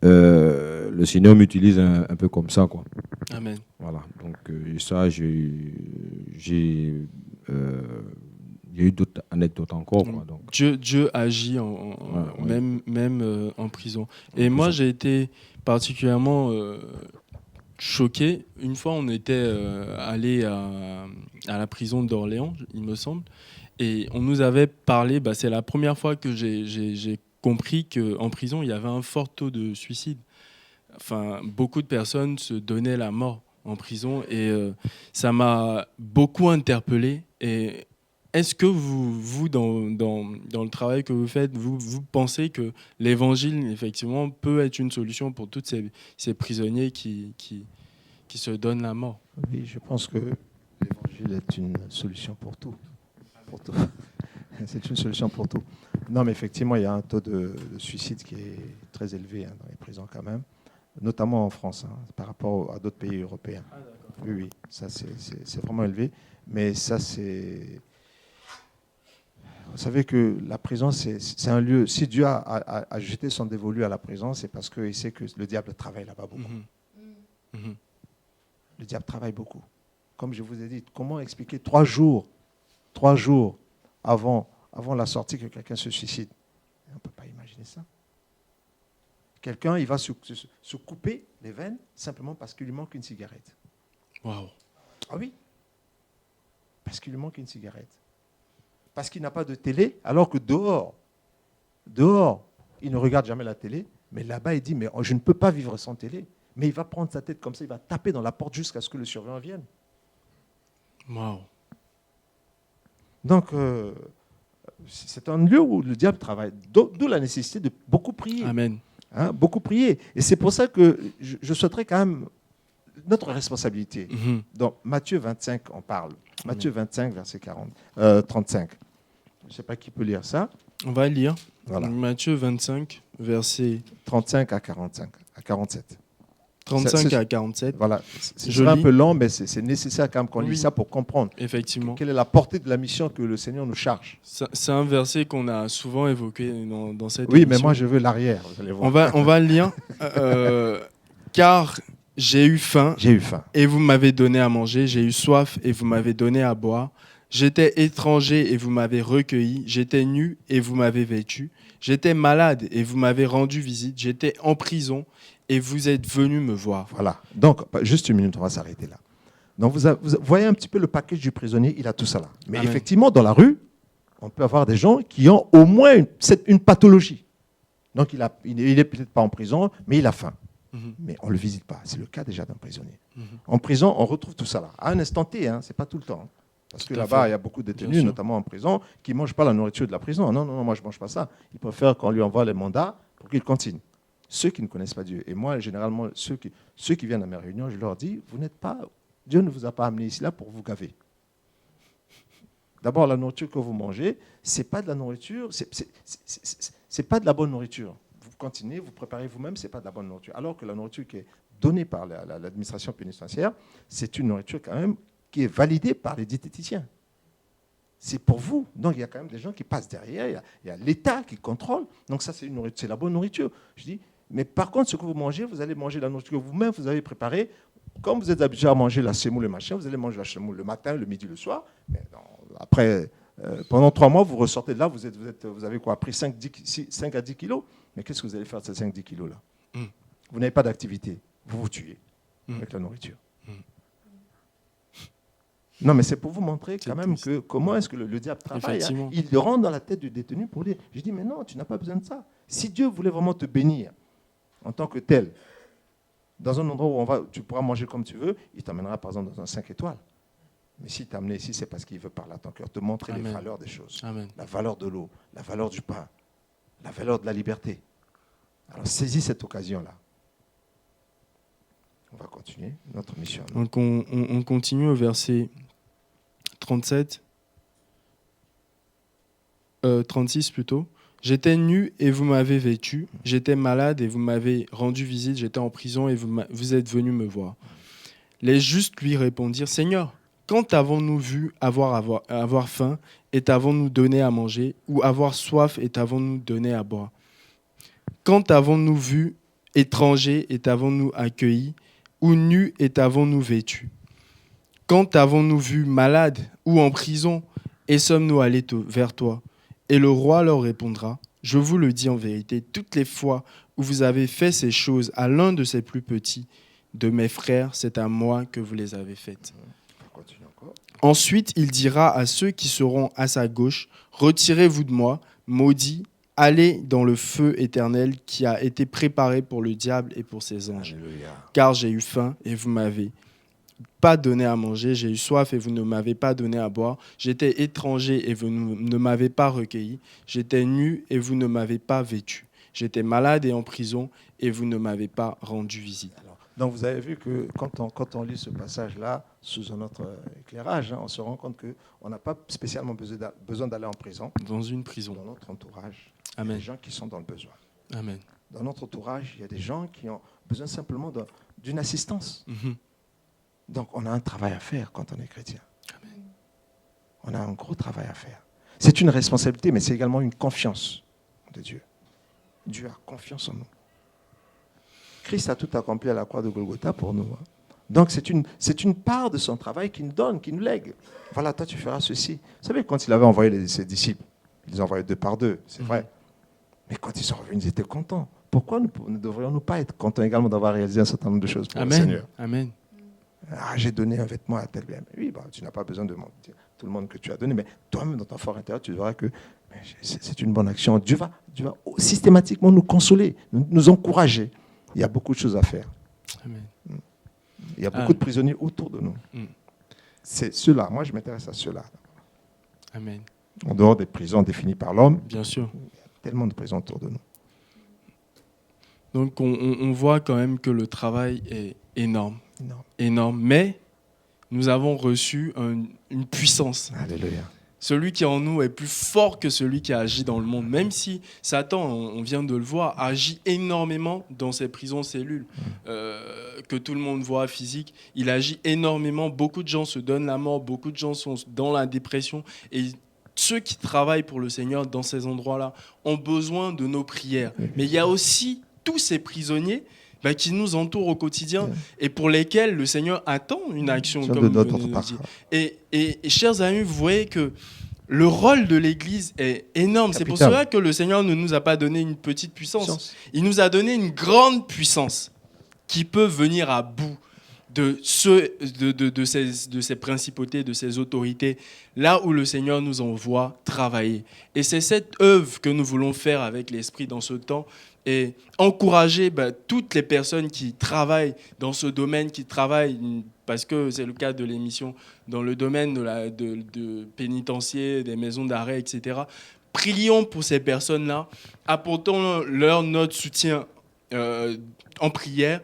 le Seigneur m'utilise un peu comme ça, quoi. Amen. Voilà. Donc ça, j'ai eu d'autres anecdotes encore, quoi. Donc Dieu agit même en prison. Et moi, j'ai été particulièrement choqué. Une fois, on était allé à la prison d'Orléans, il me semble, et on nous avait parlé. C'est la première fois que j'ai compris qu'en prison, il y avait un fort taux de suicide. Beaucoup de personnes se donnaient la mort en prison, et ça m'a beaucoup interpellé. Et est-ce que vous dans le travail que vous faites, vous pensez que l'évangile, effectivement, peut être une solution pour tous ces prisonniers qui se donnent la mort? Oui, je pense que l'évangile est une solution pour tout. Pour tout. C'est une solution pour tout. Non, mais effectivement, il y a un taux de suicide qui est très élevé dans les prisons quand même, notamment en France, par rapport à d'autres pays européens. Ah, oui, ça c'est vraiment élevé. Mais ça, c'est... Vous savez que la prison, c'est un lieu... Si Dieu a jeté son dévolu à la prison, c'est parce qu'il sait que le diable travaille là-bas beaucoup. Le diable travaille beaucoup. Comme je vous ai dit, comment expliquer 3 jours avant la sortie que quelqu'un se suicide? On ne peut pas imaginer ça. Quelqu'un, il va se couper les veines simplement parce qu'il lui manque une cigarette. Waouh. Ah oui. Parce qu'il lui manque une cigarette. Parce qu'il n'a pas de télé, alors que dehors, il ne regarde jamais la télé, Mais là-bas, il dit, mais je ne peux pas vivre sans télé. Mais il va prendre sa tête comme ça, il va taper dans la porte jusqu'à ce que le surveillant vienne. Waouh. Donc, c'est un lieu où le diable travaille. D'où la nécessité de beaucoup prier. Amen. Hein, beaucoup prier. Et c'est pour ça que je souhaiterais quand même notre responsabilité. Dans Matthieu 25, on parle. Matthieu 25, verset 35. Je ne sais pas qui peut lire ça. On va lire. Voilà. Matthieu 25, verset 35 à 47. 35 à 47. Voilà. C'est un peu long, mais c'est nécessaire quand même qu'on lise ça pour comprendre. Effectivement. Quelle est la portée de la mission que le Seigneur nous charge. C'est un verset qu'on a souvent évoqué dans cette émission. Oui, mais moi je veux l'arrière. Vous allez voir. On va le lire. Car j'ai eu faim. Et vous m'avez donné à manger. J'ai eu soif et vous m'avez donné à boire. J'étais étranger et vous m'avez recueilli. J'étais nu et vous m'avez vêtu. J'étais malade et vous m'avez rendu visite. J'étais en prison et vous êtes venu me voir. Voilà. Donc, juste une minute, on va s'arrêter là. Donc, vous voyez un petit peu le package du prisonnier, il a tout ça là. Mais Amen. Effectivement, dans la rue, on peut avoir des gens qui ont au moins une pathologie. Donc, il n'est peut-être pas en prison, mais il a faim. Mais on ne le visite pas. C'est le cas déjà d'un prisonnier. En prison, on retrouve tout ça là. À un instant T, ce n'est pas tout le temps. Parce que là-bas, il y a beaucoup de détenus, notamment en prison, qui ne mangent pas la nourriture de la prison. Non, moi, je ne mange pas ça. Ils préfèrent qu'on lui envoie les mandats pour qu'il continue. Ceux qui ne connaissent pas Dieu. Et moi, généralement, ceux qui viennent à mes réunions, je leur dis, Dieu ne vous a pas amené ici là pour vous gaver. D'abord, la nourriture que vous mangez, ce n'est pas de la nourriture, c'est pas de la bonne nourriture. Vous continuez, vous préparez vous-même, ce n'est pas de la bonne nourriture. Alors que la nourriture qui est donnée par l'administration pénitentiaire, c'est une nourriture quand même qui est validée par les diététiciens. C'est pour vous. Donc, il y a quand même des gens qui passent derrière. Il y a l'État qui contrôle. Donc, ça, c'est la bonne nourriture. Je dis, mais par contre, ce que vous mangez, vous allez manger la nourriture que vous-même, vous avez préparée. Comme vous êtes habitué à manger la semoule le machin, vous allez manger la semoule le matin, le midi, le soir. Mais non, après, pendant 3 mois, vous ressortez de là, vous avez quoi, pris 5 à 10 kilos. Mais qu'est-ce que vous allez faire de ces 5-10 kilos-là Vous n'avez pas d'activité. Vous vous tuez avec la nourriture. Non, mais c'est pour vous montrer quand même comment est-ce que le diable travaille. Il rentre dans la tête du détenu pour dire, je dis, mais non, tu n'as pas besoin de ça. Si Dieu voulait vraiment te bénir en tant que tel, dans un endroit où tu pourras manger comme tu veux, il t'emmènera par exemple dans un 5 étoiles. Mais s'il t'a amené ici, c'est parce qu'il veut parler à ton cœur, te montrer les valeurs des choses. Amen. La valeur de l'eau, la valeur du pain, la valeur de la liberté. Alors saisis cette occasion-là. On va continuer notre mission. Donc on continue au verset 36 plutôt. J'étais nu et vous m'avez vêtu. J'étais malade et vous m'avez rendu visite. J'étais en prison et vous êtes venu me voir. Les justes lui répondirent, Seigneur, quand avons-nous vu avoir faim et t'avons-nous donné à manger, ou avoir soif et t'avons-nous donné à boire? Quand avons-nous vu étranger et t'avons-nous accueilli, ou nu et t'avons-nous vêtu? Quand avons-nous vu malade ou en prison et sommes-nous allés vers toi? Et le roi leur répondra, je vous le dis en vérité, toutes les fois où vous avez fait ces choses à l'un de ces plus petits de mes frères, c'est à moi que vous les avez faites. Ensuite, il dira à ceux qui seront à sa gauche, retirez-vous de moi, maudits, allez dans le feu éternel qui a été préparé pour le diable et pour ses anges. Alléluia. Car j'ai eu faim et vous m'avez pas donné à manger, j'ai eu soif et vous ne m'avez pas donné à boire, j'étais étranger et vous ne m'avez pas recueilli, j'étais nu et vous ne m'avez pas vêtu, j'étais malade et en prison et vous ne m'avez pas rendu visite. Donc vous avez vu que quand on lit ce passage-là, sous un autre éclairage, on se rend compte qu'on n'a pas spécialement besoin d'aller en prison. Dans une prison. Dans notre entourage, Amen. Il y a des gens qui sont dans le besoin. Amen. Dans notre entourage, il y a des gens qui ont besoin simplement d'une assistance. Donc on a un travail à faire quand on est chrétien. Amen. On a un gros travail à faire. C'est une responsabilité, mais c'est également une confiance de Dieu. Dieu a confiance en nous. Christ a tout accompli à la croix de Golgotha pour nous. Donc c'est une part de son travail qu'il nous donne, qu'il nous lègue. Voilà, toi tu feras ceci. Vous savez, quand il avait envoyé ses disciples, il les envoyait 2 par 2, c'est vrai. Mais quand ils sont revenus, ils étaient contents. Pourquoi ne devrions-nous pas être contents également d'avoir réalisé un certain nombre de choses pour le Seigneur? Amen. Ah, j'ai donné un vêtement à tel bien. Oui, tu n'as pas besoin de mentir tout le monde que tu as donné, mais toi-même dans ton fort intérieur, tu verras que c'est une bonne action. Dieu va systématiquement nous consoler, nous encourager. Il y a beaucoup de choses à faire. Amen. Il y a beaucoup de prisonniers autour de nous. C'est ceux-là. Moi, je m'intéresse à ceux-là. Amen. En dehors des prisons définies par l'homme, bien sûr, il y a tellement de prisons autour de nous. Donc on voit quand même que le travail est énorme. Mais nous avons reçu une puissance. Alléluia. Celui qui est en nous est plus fort que celui qui agit dans le monde. Même si Satan, on vient de le voir, agit énormément dans ces prisons cellules, que tout le monde voit physique. Il agit énormément. Beaucoup de gens se donnent la mort. Beaucoup de gens sont dans la dépression. Et ceux qui travaillent pour le Seigneur dans ces endroits-là ont besoin de nos prières. Mais il y a aussi tous ces prisonniers qui nous entourent au quotidien et pour lesquels le Seigneur attend une action. Comme de notre part. Et chers amis, vous voyez que le rôle de l'Église est énorme. C'est pour cela que le Seigneur ne nous a pas donné une petite puissance. Il nous a donné une grande puissance qui peut venir à bout de ces principautés, de ces autorités, là où le Seigneur nous envoie travailler. Et c'est cette œuvre que nous voulons faire avec l'Esprit dans ce temps et encourager toutes les personnes qui travaillent dans ce domaine, qui travaillent, parce que c'est le cas de l'émission, dans le domaine de pénitencier, des maisons d'arrêt, etc. Prions pour ces personnes-là, apportons-leur notre soutien en prière.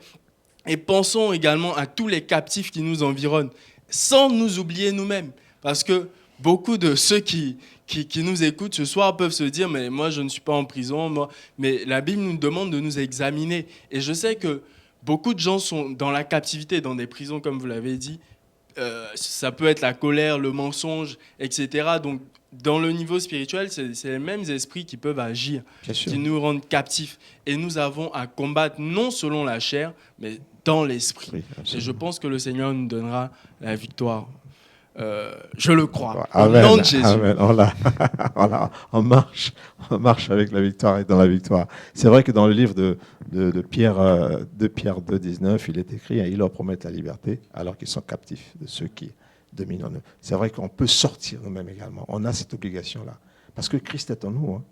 Et pensons également à tous les captifs qui nous environnent, sans nous oublier nous-mêmes. Parce que beaucoup de ceux qui nous écoutent ce soir peuvent se dire « mais moi je ne suis pas en prison ». Mais la Bible nous demande de nous examiner. Et je sais que beaucoup de gens sont dans la captivité, dans des prisons comme vous l'avez dit. Ça peut être la colère, le mensonge, etc. Donc dans le niveau spirituel, c'est les mêmes esprits qui peuvent agir, qui nous rendent captifs. Et nous avons à combattre non selon la chair, mais dans l'esprit. Oui, et je pense que le Seigneur nous donnera la victoire. Je le crois. Amen, au nom de Jésus. Amen. On marche avec la victoire et dans la victoire. C'est vrai que dans le livre de Pierre 2,19, il est écrit, il leur promet la liberté alors qu'ils sont captifs de ceux qui dominent en eux. C'est vrai qu'on peut sortir nous-mêmes également. On a cette obligation-là. Parce que Christ est en nous. Hein.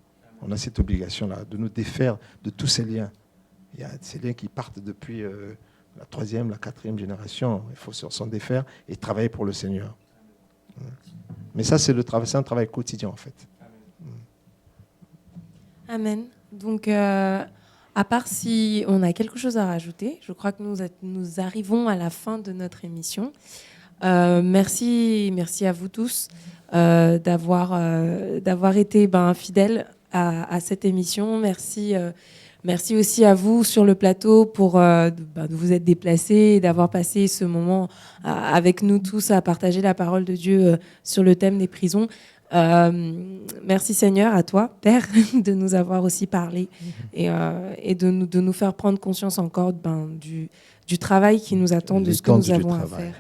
On a cette obligation-là de nous défaire de tous ces liens. Il y a ces liens qui partent depuis la 3e, la 4e génération. Il faut s'en défaire et travailler pour le Seigneur. Mais ça, c'est un travail quotidien, en fait. Amen. Donc, à part si on a quelque chose à rajouter, je crois que nous arrivons à la fin de notre émission. Merci à vous tous d'avoir été fidèles à cette émission. Merci aussi à vous sur le plateau pour de vous être déplacés et d'avoir passé ce moment avec nous tous à partager la parole de Dieu sur le thème des prisons. Merci Seigneur, à toi, Père, de nous avoir aussi parlé et de nous faire prendre conscience encore du travail qui nous attend, de ce que nous avons à faire.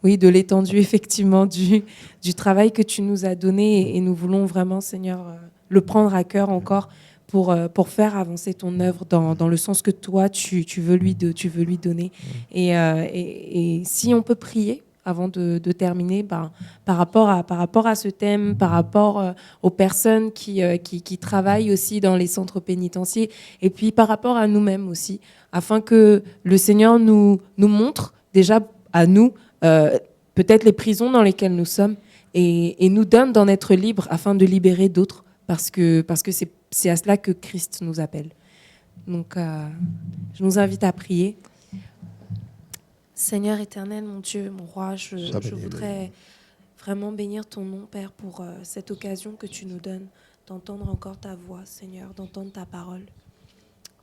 Oui, de l'étendue, effectivement, du travail que tu nous as donné et nous voulons vraiment, Seigneur, le prendre à cœur encore pour faire avancer ton œuvre dans le sens que toi, tu veux lui donner. Et si on peut prier avant de terminer, par rapport à ce thème, par rapport aux personnes qui travaillent aussi dans les centres pénitentiaires, et puis par rapport à nous-mêmes aussi, afin que le Seigneur nous montre déjà à nous peut-être les prisons dans lesquelles nous sommes et nous donne d'en être libres afin de libérer d'autres, parce que c'est à cela que Christ nous appelle. Donc, je nous invite à prier. Seigneur éternel, mon Dieu, mon roi, je voudrais vraiment bénir ton nom, Père, pour cette occasion que tu nous donnes d'entendre encore ta voix, Seigneur, d'entendre ta parole.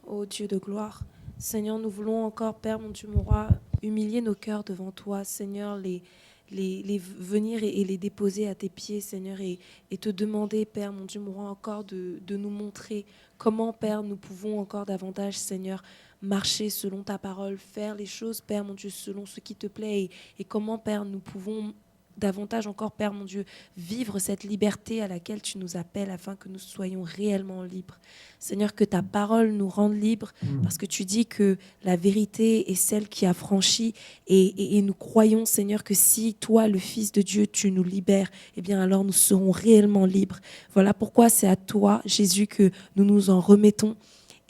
Ô Dieu de gloire, Seigneur, nous voulons encore, Père, mon Dieu, mon roi, humilier nos cœurs devant toi, Seigneur, les venir et les déposer à tes pieds, Seigneur, et te demander, Père, mon Dieu, mon roi, encore de nous montrer comment, Père, nous pouvons encore davantage, Seigneur, marcher selon ta parole, faire les choses, Père, mon Dieu, selon ce qui te plaît, et comment, Père, nous pouvons davantage encore, Père mon Dieu, vivre cette liberté à laquelle tu nous appelles afin que nous soyons réellement libres. Seigneur, que ta parole nous rende libres parce que tu dis que la vérité est celle qui affranchit et nous croyons, Seigneur, que si toi, le Fils de Dieu, tu nous libères, eh bien alors nous serons réellement libres. Voilà pourquoi c'est à toi, Jésus, que nous nous en remettons.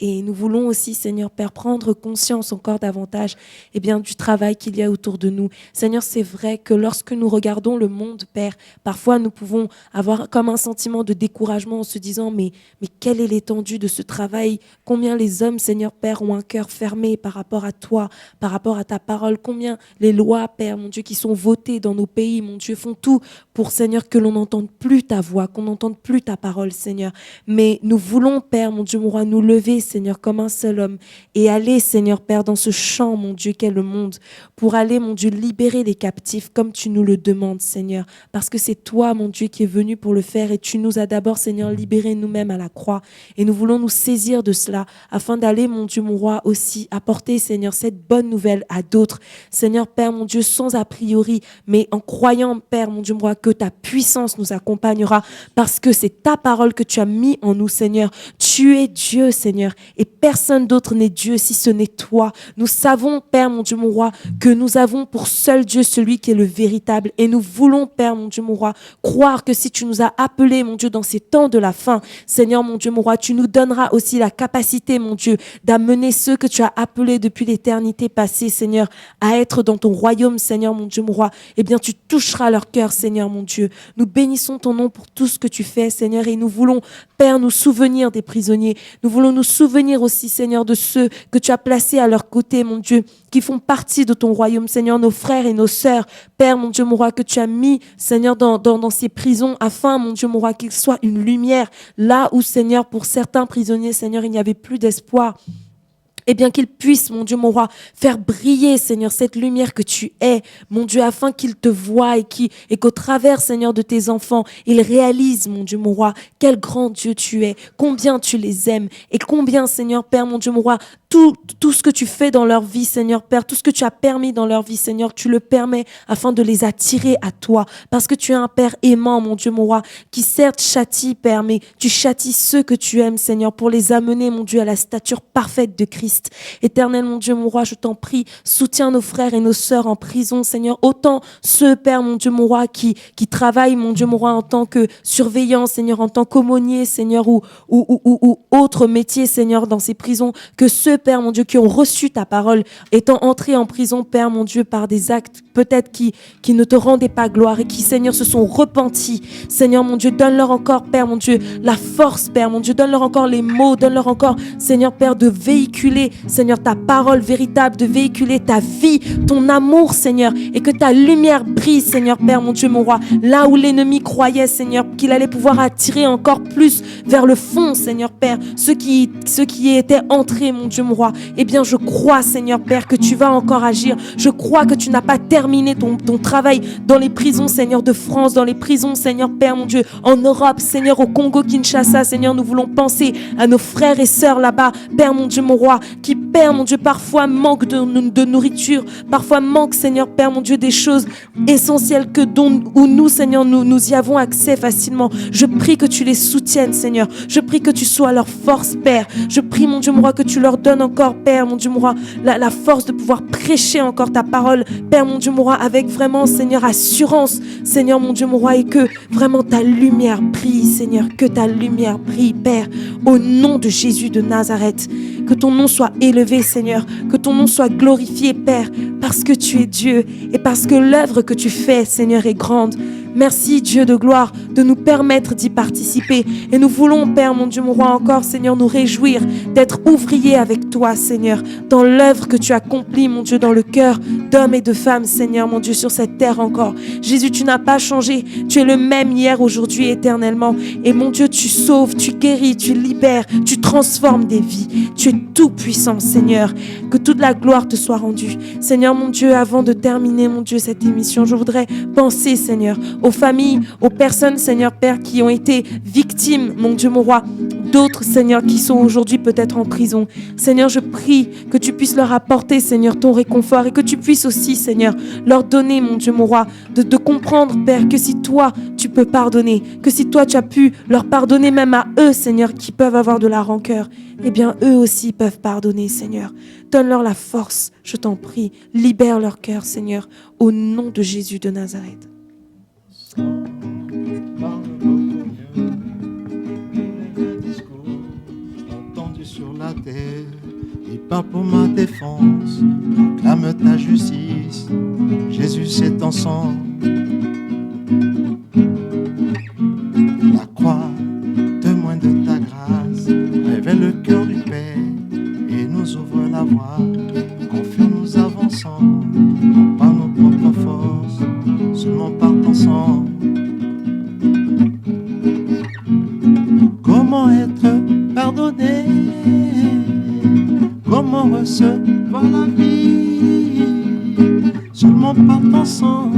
Et nous voulons aussi, Seigneur Père, prendre conscience encore davantage du travail qu'il y a autour de nous. Seigneur, c'est vrai que lorsque nous regardons le monde, Père, parfois nous pouvons avoir comme un sentiment de découragement en se disant mais quelle est l'étendue de ce travail? Combien les hommes, Seigneur Père, ont un cœur fermé par rapport à toi, par rapport à ta parole? Combien les lois, Père, mon Dieu, qui sont votées dans nos pays, mon Dieu, font tout pour, Seigneur, que l'on n'entende plus ta voix, qu'on n'entende plus ta parole, Seigneur. Mais nous voulons, Père, mon Dieu, mon roi, nous lever, Seigneur, comme un seul homme et aller, Seigneur Père, dans ce champ, mon Dieu, qu'est le monde, pour aller, mon Dieu, libérer les captifs comme tu nous le demandes, Seigneur, parce que c'est toi, mon Dieu, qui es venu pour le faire et tu nous as d'abord, Seigneur, libérés nous-mêmes à la croix et nous voulons nous saisir de cela afin d'aller, mon Dieu, mon roi, aussi apporter, Seigneur, cette bonne nouvelle à d'autres, Seigneur Père, mon Dieu, sans a priori, mais en croyant, Père, mon Dieu, mon roi, que ta puissance nous accompagnera parce que c'est ta parole que tu as mis en nous, Seigneur. Tu es Dieu, Seigneur, et personne d'autre n'est Dieu si ce n'est toi. Nous savons, Père, mon Dieu, mon roi, que nous avons pour seul Dieu celui qui est le véritable. Et nous voulons, Père, mon Dieu, mon roi, croire que si tu nous as appelés, mon Dieu, dans ces temps de la fin, Seigneur, mon Dieu, mon roi, tu nous donneras aussi la capacité, mon Dieu, d'amener ceux que tu as appelés depuis l'éternité passée, Seigneur, à être dans ton royaume, Seigneur, mon Dieu, mon roi. Eh bien, tu toucheras leur cœur, Seigneur, mon Dieu. Nous bénissons ton nom pour tout ce que tu fais, Seigneur, et nous voulons, Père, nous souvenir des prisonniers. Nous voulons nous souvenir aussi, Seigneur, de ceux que tu as placés à leur côté, mon Dieu, qui font partie de ton royaume, Seigneur, nos frères et nos sœurs. Père, mon Dieu, mon roi, que tu as mis, Seigneur, dans ces prisons, afin, mon Dieu, mon roi, qu'ils soient une lumière. Là où, Seigneur, pour certains prisonniers, Seigneur, il n'y avait plus d'espoir. Eh bien, qu'il puisse, mon Dieu, mon roi, faire briller, Seigneur, cette lumière que tu es, mon Dieu, afin qu'ils te voient et qu'au travers, Seigneur, de tes enfants, ils réalisent, mon Dieu, mon roi, quel grand Dieu tu es, combien tu les aimes et combien, Seigneur, Père, mon Dieu, mon roi, tout ce que tu fais dans leur vie, Seigneur, Père, tout ce que tu as permis dans leur vie, Seigneur, tu le permets afin de les attirer à toi, parce que tu es un Père aimant, mon Dieu, mon roi, qui certes châtie, Père, mais tu châties ceux que tu aimes, Seigneur, pour les amener, mon Dieu, à la stature parfaite de Christ. Éternel, mon Dieu, mon roi, je t'en prie, soutiens nos frères et nos sœurs en prison, Seigneur, autant ceux, Père, mon Dieu, mon roi, qui travaillent, mon Dieu, mon roi, en tant que surveillant, Seigneur, en tant qu'aumônier, Seigneur, ou autre métier, Seigneur, dans ces prisons, que ceux, Père, mon Dieu, qui ont reçu ta parole, étant entrés en prison, Père, mon Dieu, par des actes peut-être qui ne te rendaient pas gloire et qui, Seigneur, se sont repentis. Seigneur, mon Dieu, donne-leur encore, Père, mon Dieu, la force, Père, mon Dieu, donne-leur encore les mots, donne-leur encore, Seigneur, Père, de véhiculer, Seigneur, ta parole véritable, de véhiculer ta vie, ton amour, Seigneur, et que ta lumière brille, Seigneur, Père, mon Dieu, mon roi, là où l'ennemi croyait, Seigneur, qu'il allait pouvoir attirer encore plus vers le fond, Seigneur, Père, ceux qui étaient entrés, mon Dieu, mon roi. Eh bien, je crois, Seigneur, Père, que tu vas encore agir. Je crois que tu n'as pas terminé ton travail dans les prisons, Seigneur, de France, dans les prisons, Seigneur, Père, mon Dieu, en Europe, Seigneur, au Congo-Kinshasa, Seigneur, nous voulons penser à nos frères et sœurs là-bas, Père, mon Dieu, mon roi, qui, Père, mon Dieu, parfois manquent de nourriture, parfois manquent, Seigneur, Père, mon Dieu, des choses essentielles où nous, Seigneur, nous y avons accès facilement. Je prie que tu les soutiennes, Seigneur. Je prie que tu sois leur force, Père. Je prie, mon Dieu, mon roi, que tu leur donnes encore, Père, mon Dieu, mon roi, la force de pouvoir prêcher encore ta parole, Père, mon Dieu, mon roi, avec vraiment, Seigneur, assurance, Seigneur, mon Dieu, mon roi, et que vraiment ta lumière brille, Seigneur, que ta lumière brille, Père, au nom de Jésus de Nazareth. Que ton nom soit élevé, Seigneur, que ton nom soit glorifié, Père, parce que tu es Dieu et parce que l'œuvre que tu fais, Seigneur, est grande. Merci, Dieu de gloire, de nous permettre d'y participer. Et nous voulons, Père, mon Dieu, mon roi, encore, Seigneur, nous réjouir d'être ouvriers avec toi, Seigneur, dans l'œuvre que tu accomplis, mon Dieu, dans le cœur d'hommes et de femmes, Seigneur, mon Dieu, sur cette terre encore. Jésus, tu n'as pas changé. Tu es le même hier, aujourd'hui, éternellement. Et mon Dieu, tu sauves, tu guéris, tu libères, tu transformes des vies. Tu es tout puissant, Seigneur. Que toute la gloire te soit rendue. Seigneur, Seigneur, mon Dieu, avant de terminer, mon Dieu, cette émission, je voudrais penser, Seigneur, aux familles, aux personnes, Seigneur, Père, qui ont été victimes, mon Dieu, mon roi, d'autres, Seigneur, qui sont aujourd'hui peut-être en prison. Seigneur, je prie que tu puisses leur apporter, Seigneur, ton réconfort et que tu puisses aussi, Seigneur, leur donner, mon Dieu, mon roi, de comprendre, Père, que si toi, tu peux pardonner, que si toi, tu as pu leur pardonner même à eux, Seigneur, qui peuvent avoir de la rancœur, eh bien, eux aussi peuvent pardonner, Seigneur. Donne-leur la force, je t'en prie. Libère leur cœur, Seigneur, au nom de Jésus de Nazareth. Sur la terre, et pas pour ma défense, proclame ta justice, Jésus c'est ton sang. La croix témoin de ta grâce, révèle le cœur du Père et nous ouvre la voie. Confiant nous avançons, non par nos propres forces, seulement par ton sang. Comment être pardonné? Comment recevoir la vie? Seulement par ton sang,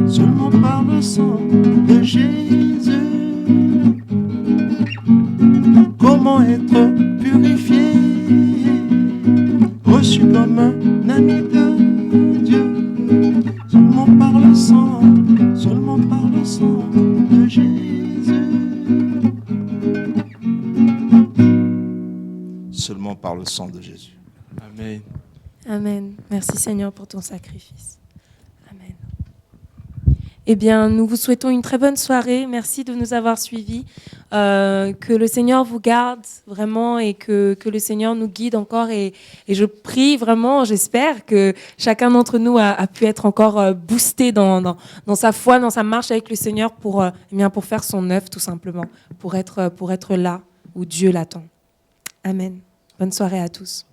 seulement par le sang de Jésus. Comment être purifié, reçu comme un ami de Dieu? Seulement par le sang, seulement par le sang de Jésus. Seulement par le sang de Jésus. Amen. Amen. Merci Seigneur pour ton sacrifice. Amen. Eh bien, nous vous souhaitons une très bonne soirée. Merci de nous avoir suivis. Que le Seigneur vous garde vraiment et que le Seigneur nous guide encore. Et je prie vraiment, j'espère que chacun d'entre nous a pu être encore boosté dans sa foi, dans sa marche avec le Seigneur pour faire son œuvre tout simplement, pour être là où Dieu l'attend. Amen. Bonne soirée à tous.